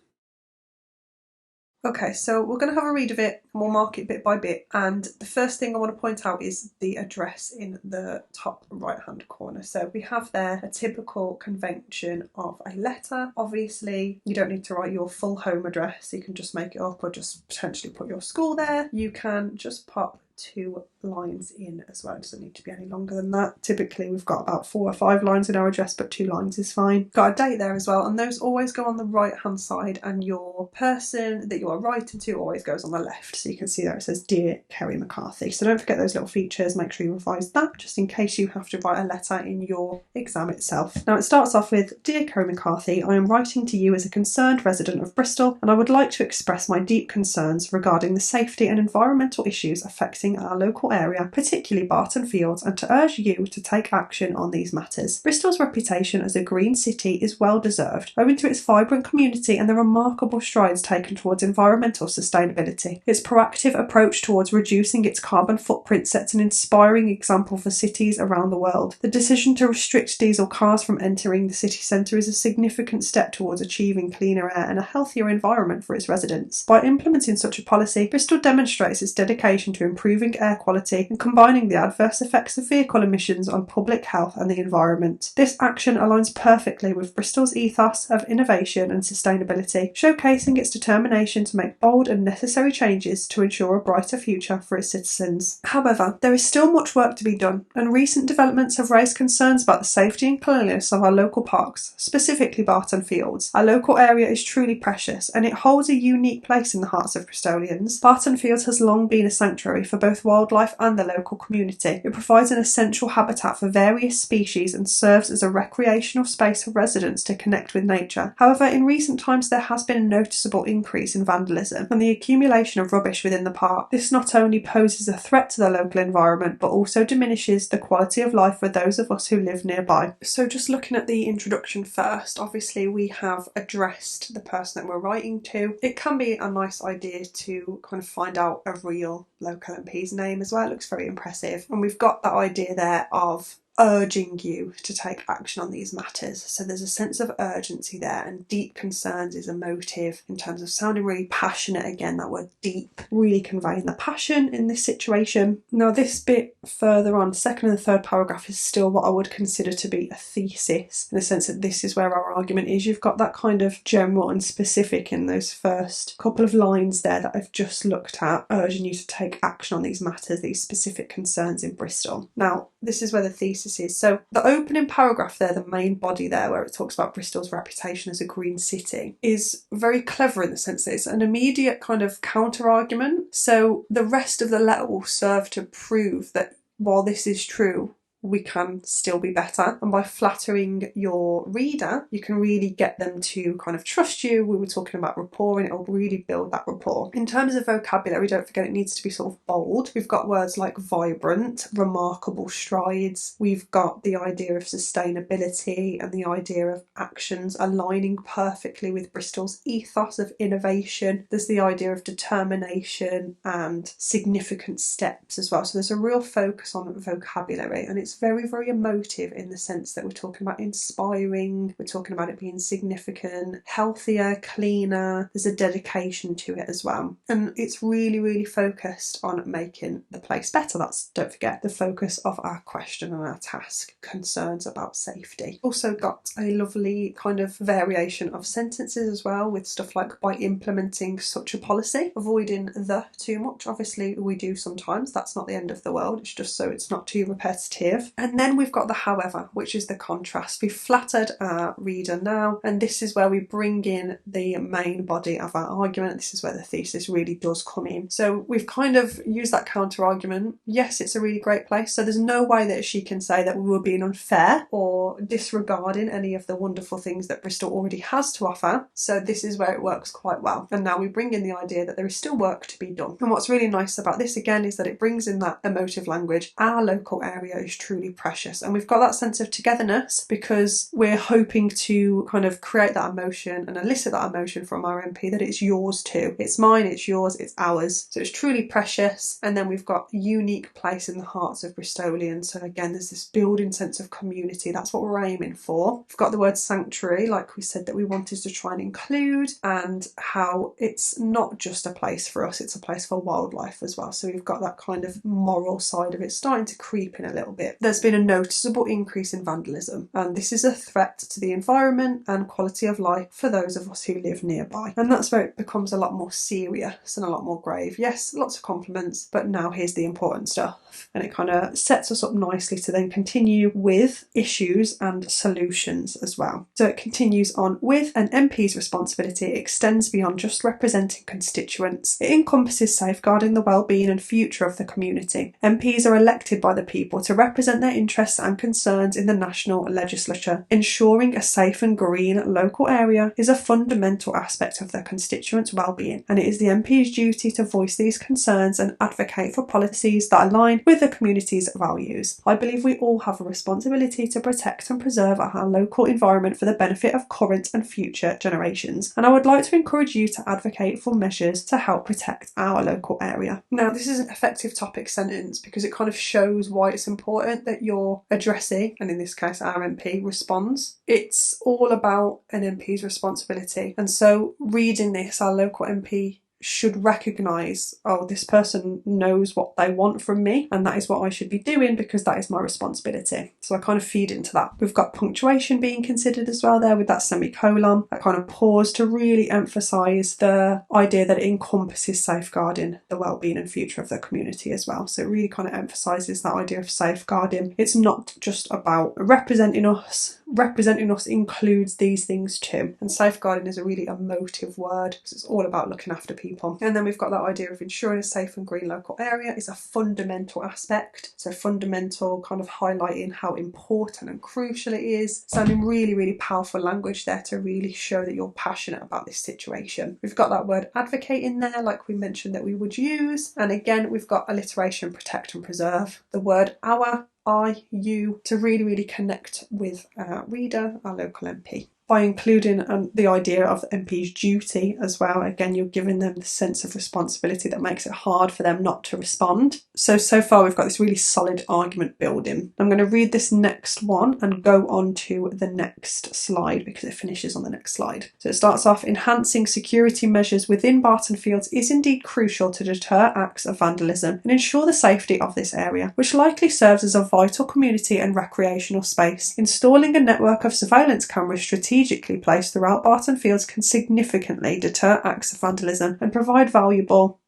Okay, so we're going to have a read of it and we'll mark it bit by bit, and the first thing I want to point out is the address in the top right hand corner. So we have there a typical convention of a letter. Obviously you don't need to write your full home address, you can just make it up or just potentially put your school there. You can just pop 2 lines in as well, it doesn't need to be any longer than that. Typically we've got about 4 or 5 lines in our address, but 2 lines is fine. Got a date there as well, and those always go on the right hand side, and your person that you are writing to always goes on the left. So you can see there it says Dear Kerry McCarthy. So don't forget those little features, make sure you revise that just in case you have to write a letter in your exam itself. Now it starts off with Dear Kerry McCarthy, I am writing to you as a concerned resident of Bristol, and I would like to express my deep concerns regarding the safety and environmental issues affecting our local area, particularly Barton Fields, and to urge you to take action on these matters. Bristol's reputation as a green city is well deserved, owing to its vibrant community and the remarkable strides taken towards environmental sustainability. Its proactive approach towards reducing its carbon footprint sets an inspiring example for cities around the world. The decision to restrict diesel cars from entering the city centre is a significant step towards achieving cleaner air and a healthier environment for its residents. By implementing such a policy, Bristol demonstrates its dedication to improving air quality and combining the adverse effects of vehicle emissions on public health and the environment. This action aligns perfectly with Bristol's ethos of innovation and sustainability, showcasing its determination to make bold and necessary changes to ensure a brighter future for its citizens. However, there is still much work to be done, and recent developments have raised concerns about the safety and cleanliness of our local parks, specifically Barton Fields. Our local area is truly precious, and it holds a unique place in the hearts of Bristolians. Barton Fields has long been a sanctuary for both wildlife and the local community. It provides an essential habitat for various species and serves as a recreational space for residents to connect with nature. However, in recent times there has been a noticeable increase in vandalism and the accumulation of rubbish within the park. This not only poses a threat to the local environment, but also diminishes the quality of life for those of us who live nearby. So just looking at the introduction first, obviously we have addressed the person that we're writing to. It can be a nice idea to kind of find out a real local MP's name as well. It looks very impressive, and we've got that idea there of urging you to take action on these matters. So there's a sense of urgency there, and deep concerns is a motive in terms of sounding really passionate. Again, that word deep, really conveying the passion in this situation. Now this bit further on, second and the third paragraph, is still what I would consider to be a thesis, in the sense that this is where our argument is. You've got that kind of general and specific in those first couple of lines there that I've just looked at, urging you to take action on these matters, these specific concerns in Bristol. Now this is where the thesis GCSEs. So the opening paragraph there, the main body there, where it talks about Bristol's reputation as a green city, is very clever in the sense that it's an immediate kind of counter-argument. So the rest of the letter will serve to prove that while this is true, we can still be better. And by flattering your reader, you can really get them to kind of trust you. We were talking about rapport, and it'll really build that rapport. In terms of vocabulary, don't forget it needs to be sort of bold. We've got words like vibrant, remarkable strides. We've got the idea of sustainability and the idea of actions aligning perfectly with Bristol's ethos of innovation. There's the idea of determination and significant steps as well. So there's a real focus on vocabulary, and it's very, very emotive in the sense that we're talking about inspiring, we're talking about it being significant, healthier, cleaner. There's a dedication to it as well. And it's really, really focused on making the place better. That's, don't forget, the focus of our question and our task, concerns about safety. Also got a lovely kind of variation of sentences as well, with stuff like by implementing such a policy, avoiding the too much. Obviously we do sometimes, that's not the end of the world, it's just so it's not too repetitive. And then we've got the however, which is the contrast. We've flattered our reader now, and this is where we bring in the main body of our argument. This is where the thesis really does come in. So we've kind of used that counter argument. Yes, it's a really great place, so there's no way that she can say that we were being unfair or disregarding any of the wonderful things that Bristol already has to offer. So this is where it works quite well. And now we bring in the idea that there is still work to be done. And what's really nice about this again is that it brings in that emotive language. Our local area is truly precious, and we've got that sense of togetherness because we're hoping to kind of create that emotion and elicit that emotion from our MP that it's yours too. It's mine, it's yours, it's ours. So it's truly precious. And then we've got a unique place in the hearts of Bristolians. So again, there's this building sense of community. That's what we're aiming for. We've got the word sanctuary, like we said, that we wanted to try and include, and how it's not just a place for us, it's a place for wildlife as well. So we've got that kind of moral side of it starting to creep in a little bit. There's been a noticeable increase in vandalism, and this is a threat to the environment and quality of life for those of us who live nearby. And that's where it becomes a lot more serious and a lot more grave. Yes, lots of compliments, but now here's the important stuff. And it kind of sets us up nicely to then continue with issues and solutions as well. So it continues on with an MP's responsibility extends beyond just representing constituents. It encompasses safeguarding the well-being and future of the community. MPs are elected by the people to represent their interests and concerns in the national legislature. Ensuring a safe and green local area is a fundamental aspect of their constituents' well-being, and it is the MP's duty to voice these concerns and advocate for policies that align with the community's values. I believe we all have a responsibility to protect and preserve our local environment for the benefit of current and future generations, and I would like to encourage you to advocate for measures to help protect our local area. Now, this is an effective topic sentence because it kind of shows why it's important that you're addressing, and in this case our MP, responds. It's all about an MP's responsibility, and so reading this, our local MP should recognise, oh, this person knows what they want from me, and that is what I should be doing because that is my responsibility. So I kind of feed into that. We've got punctuation being considered as well there with that semicolon, that kind of pause to really emphasise the idea that it encompasses safeguarding the well-being and future of the community as well. So it really kind of emphasises that idea of safeguarding. It's not just about representing us. Representing us includes these things too, and safeguarding is a really emotive word because it's all about looking after people. And then we've got that idea of ensuring a safe and green local area is a fundamental aspect, so fundamental, kind of highlighting how important and crucial it is, sounding really, really powerful language there to really show that you're passionate about this situation. We've got that word advocate in there, like we mentioned that we would use, and again we've got alliteration, protect and preserve, the word our, I, you, to really, really connect with our reader, our local MP. By including the idea of the MP's duty as well, again, you're giving them the sense of responsibility that makes it hard for them not to respond. So far we've got this really solid argument building. I'm going to read this next one and go on to the next slide because it finishes on the next slide. So it starts off, enhancing security measures within Barton Fields is indeed crucial to deter acts of vandalism and ensure the safety of this area, which likely serves as a vital community and recreational space. Installing a network of surveillance cameras strategically placed throughout Barton Fields can significantly deter acts of vandalism and provide valuable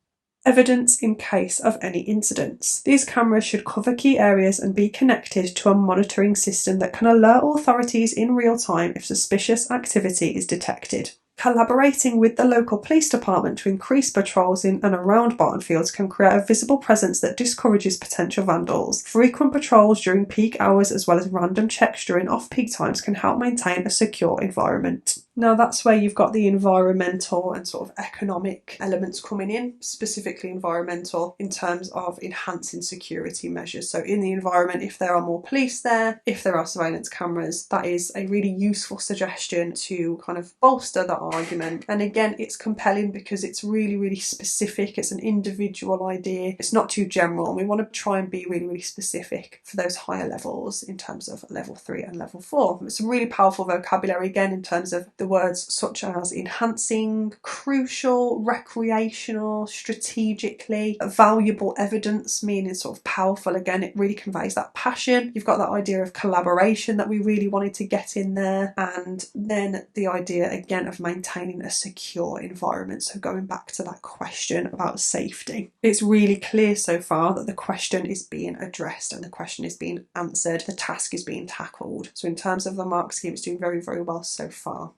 Evidence in case of any incidents. These cameras should cover key areas and be connected to a monitoring system that can alert authorities in real time if suspicious activity is detected. Collaborating with the local police department to increase patrols in and around Barton Fields can create a visible presence that discourages potential vandals. Frequent patrols during peak hours as well as random checks during off-peak times can help maintain a secure environment. Now that's where you've got the environmental and sort of economic elements coming in, specifically environmental in terms of enhancing security measures. So in the environment, if there are more police there, if there are surveillance cameras, that is a really useful suggestion to kind of bolster that argument. And again, it's compelling because it's really, really specific. It's an individual idea. It's not too general. And we want to try and be really, really specific for those higher levels in terms of level 3 and level 4. It's a really powerful vocabulary again in terms of the words such as enhancing, crucial, recreational, strategically, valuable evidence, meaning sort of powerful. Again, it really conveys that passion. You've got that idea of collaboration that we really wanted to get in there, and then the idea again of maintaining a secure environment. So going back to that question about safety, it's really clear so far that the question is being addressed and the question is being answered, the task is being tackled. So in terms of the mark scheme, it's doing very, very well so far.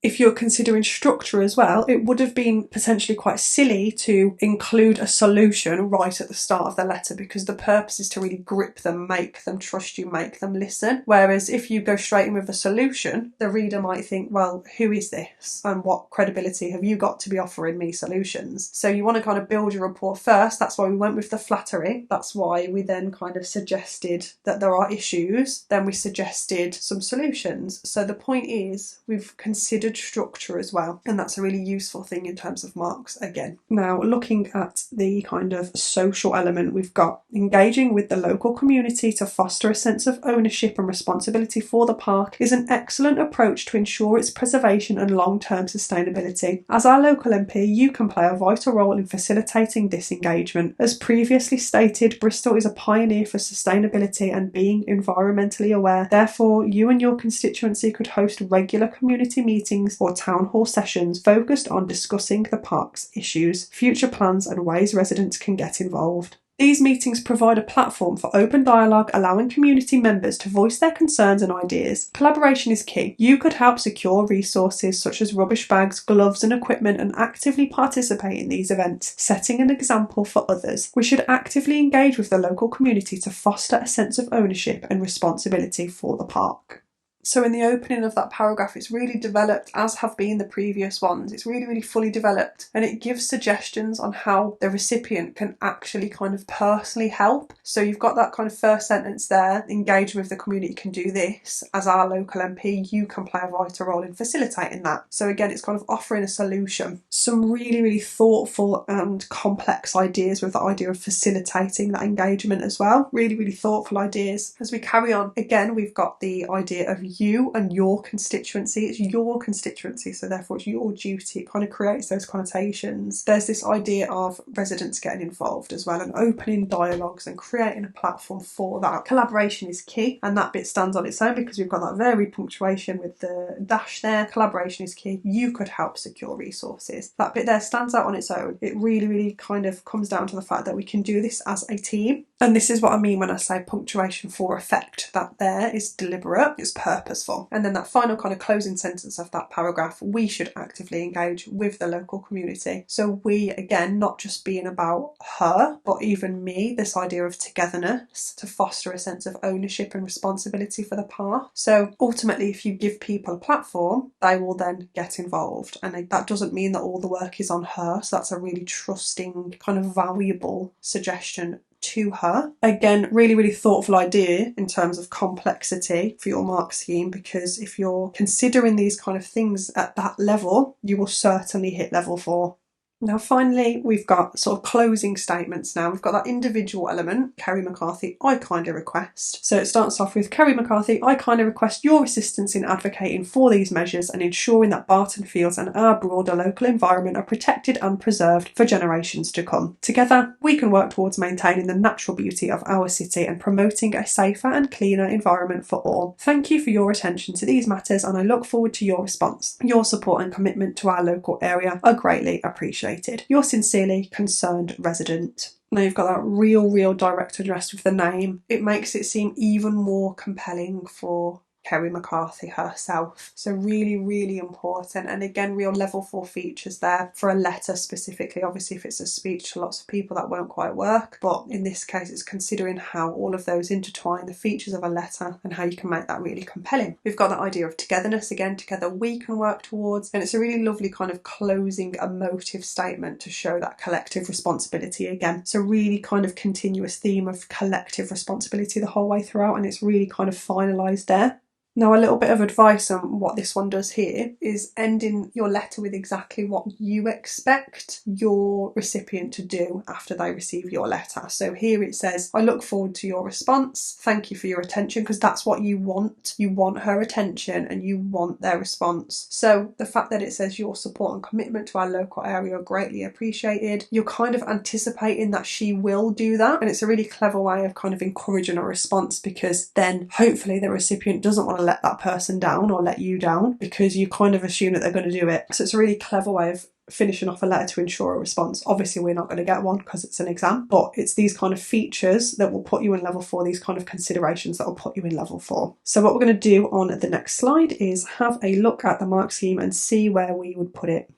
If you're considering structure as well, it would have been potentially quite silly to include a solution right at the start of the letter, because the purpose is to really grip them, make them trust you, make them listen. Whereas if you go straight in with a solution, the reader might think, well, who is this? And what credibility have you got to be offering me solutions? So you want to kind of build your rapport first. That's why we went with the flattery. That's why we then kind of suggested that there are issues. Then we suggested some solutions. So the point is, we've considered structure as well, and that's a really useful thing in terms of marks again. Now looking at the kind of social element, we've got engaging with the local community to foster a sense of ownership and responsibility for the park is an excellent approach to ensure its preservation and long-term sustainability. As our local MP, you can play a vital role in facilitating this engagement. As previously stated, Bristol is a pioneer for sustainability and being environmentally aware. Therefore, you and your constituency could host regular community meetings or town hall sessions focused on discussing the park's issues, future plans and ways residents can get involved. These meetings provide a platform for open dialogue, allowing community members to voice their concerns and ideas. Collaboration is key. You could help secure resources such as rubbish bags, gloves and equipment and actively participate in these events, setting an example for others. We should actively engage with the local community to foster a sense of ownership and responsibility for the park. So in the opening of that paragraph, it's really developed, as have been the previous ones. It's really, really fully developed, and it gives suggestions on how the recipient can actually kind of personally help. So you've got that kind of first sentence there, engage with the community can do this. As our local MP, you can play a vital role in facilitating that. So again, it's kind of offering a solution. Some really, really thoughtful and complex ideas with the idea of facilitating that engagement as well. Really, really thoughtful ideas. As we carry on, again, we've got the idea of you and your constituency. It's your constituency, so therefore it's your duty. It kind of creates those connotations. There's this idea of residents getting involved as well and opening dialogues and creating a platform for that. Collaboration is key, and that bit stands on its own because we've got that varied punctuation with the dash there. Collaboration is key. You could help secure resources. That bit there stands out on its own. It really, really kind of comes down to the fact that we can do this as a team. And this is what I mean when I say punctuation for effect. That there is deliberate, it's purposeful. And then that final kind of closing sentence of that paragraph, we should actively engage with the local community. So we, again, not just being about her, but even me, this idea of togetherness to foster a sense of ownership and responsibility for the park. So ultimately, if you give people a platform, they will then get involved. And that doesn't mean that all the work is on her. So that's a really trusting, kind of valuable suggestion to her. Again, really, really thoughtful idea in terms of complexity for your mark scheme, because if you're considering these kind of things at that level, you will certainly hit level 4. Now finally, we've got sort of closing statements now. We've got that individual element, Kerry McCarthy, I kindly request. So it starts off with, Kerry McCarthy, I kindly request your assistance in advocating for these measures and ensuring that Barton Fields and our broader local environment are protected and preserved for generations to come. Together, we can work towards maintaining the natural beauty of our city and promoting a safer and cleaner environment for all. Thank you for your attention to these matters, and I look forward to your response. Your support and commitment to our local area are greatly appreciated. appreciated. Yours sincerely, concerned resident. Now you've got that real direct address with the name. It makes it seem even more compelling for Kerry McCarthy herself. So really important, and again, real level 4 features there for a letter specifically. Obviously if it's a speech to lots of people that won't quite work, but in this case it's considering how all of those intertwine the features of a letter and how you can make that really compelling. We've got that idea of togetherness again, together we can work towards, and it's a really lovely kind of closing emotive statement to show that collective responsibility again. So really kind of continuous theme of collective responsibility the whole way throughout, and it's really kind of finalised there. Now, a little bit of advice on what this one does here is ending your letter with exactly what you expect your recipient to do after they receive your letter. So here it says, I look forward to your response. Thank you for your attention, because that's what you want. You want her attention and you want their response. So the fact that it says your support and commitment to our local area are greatly appreciated, you're kind of anticipating that she will do that. And it's a really clever way of kind of encouraging a response, because then hopefully the recipient doesn't want to let that person down or let you down, because you kind of assume that they're going to do it. So it's a really clever way of finishing off a letter to ensure a response. Obviously we're not going to get one because it's an exam, but it's these kind of features that will put you in level 4, these kind of considerations that will put you in level 4. So what we're going to do on the next slide is have a look at the mark scheme and see where we would put it.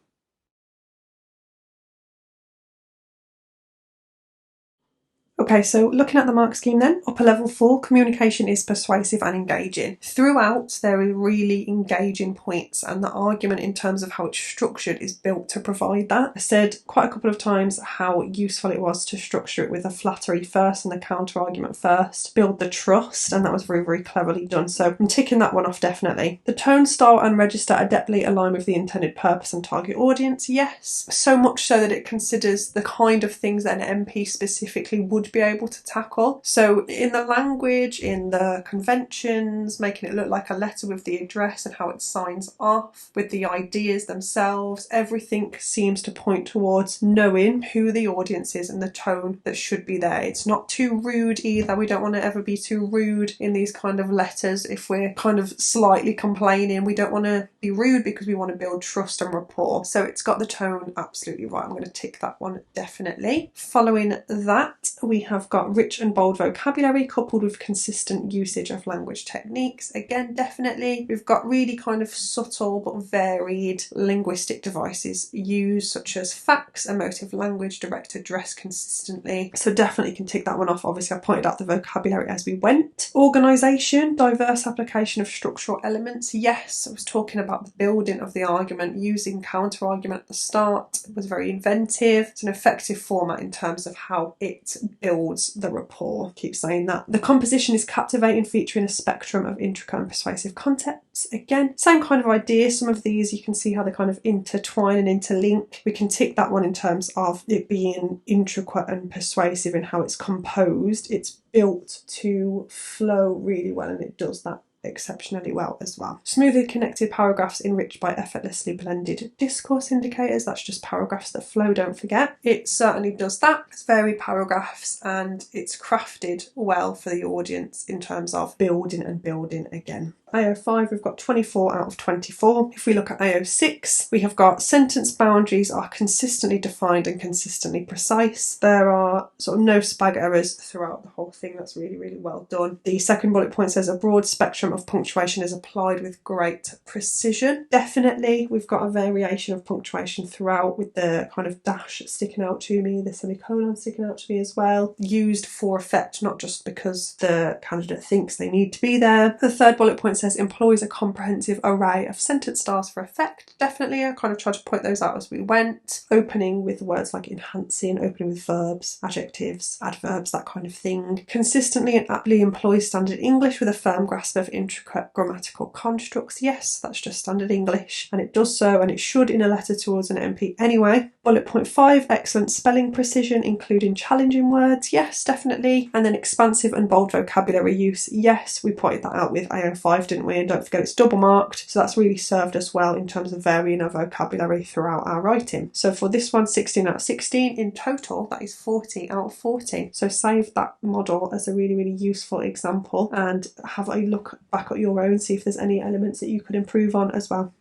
Okay, so looking at the mark scheme then, upper level 4, communication is persuasive and engaging. Throughout, there are really engaging points, and the argument in terms of how it's structured is built to provide that. I said quite a couple of times how useful it was to structure it with a flattery first and a counter argument first, build the trust, and that was very cleverly done. So I'm ticking that one off definitely. The tone, style and register are adeptly aligned with the intended purpose and target audience, yes. So much so that it considers the kind of things that an MP specifically would be able to tackle. So in the language, in the conventions, making it look like a letter with the address and how it signs off, with the ideas themselves, everything seems to point towards knowing who the audience is and the tone that should be there. It's not too rude either. We don't want to ever be too rude in these kind of letters. If we're kind of slightly complaining, we don't want to be rude because we want to build trust and rapport. So it's got the tone absolutely right. I'm going to tick that one definitely. Following that, we have got rich and bold vocabulary coupled with consistent usage of language techniques. Again, definitely. We've got really kind of subtle but varied linguistic devices used, such as facts, emotive language, direct address consistently. So definitely can tick that one off. Obviously I pointed out the vocabulary as we went. Organisation, diverse application of structural elements. Yes, I was talking about the building of the argument, using counter argument at the start. It was very inventive. It's an effective format in terms of how it builds the rapport. Keep saying that. The composition is captivating, featuring a spectrum of intricate and persuasive concepts. Again, same kind of idea. Some of these you can see how they kind of intertwine and interlink. We can tick that one in terms of it being intricate and persuasive in how it's composed. It's built to flow really well, and it does that exceptionally well as well. Smoothly connected paragraphs enriched by effortlessly blended discourse indicators. That's just paragraphs that flow, don't forget. It certainly does that. It's varied paragraphs and it's crafted well for the audience in terms of building and building again. AO5, we've got 24 out of 24. If we look at AO6, we have got sentence boundaries are consistently defined and consistently precise. There are sort of no spag errors throughout the whole thing. That's really well done. The second bullet point says a broad spectrum of punctuation is applied with great precision. Definitely, we've got a variation of punctuation throughout, with the kind of dash sticking out to me, the semicolon sticking out to me as well. Used for effect, not just because the candidate thinks they need to be there. The third bullet point says employs a comprehensive array of sentence styles for effect. Definitely, I kind of tried to point those out as we went. Opening with words like enhancing, opening with verbs, adjectives, adverbs, that kind of thing. Consistently and aptly employs standard English with a firm grasp of intricate grammatical constructs. Yes, that's just standard English, and it does so, and it should in a letter towards an MP anyway. Bullet point 5, excellent spelling precision, including challenging words. Yes, definitely. And then expansive and bold vocabulary use. Yes, we pointed that out with AO5, didn't we? And don't forget it's double marked, so that's really served us well in terms of varying our vocabulary throughout our writing. So for this one, 16 out of 16. In total, that is 40 out of 40. So save that model as a really useful example and have a look back at your own, see if there's any elements that you could improve on as well.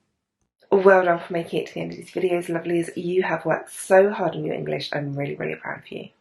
Well done for making it to the end of this video as lovely as you have worked so hard on your English. I'm really, really proud of you.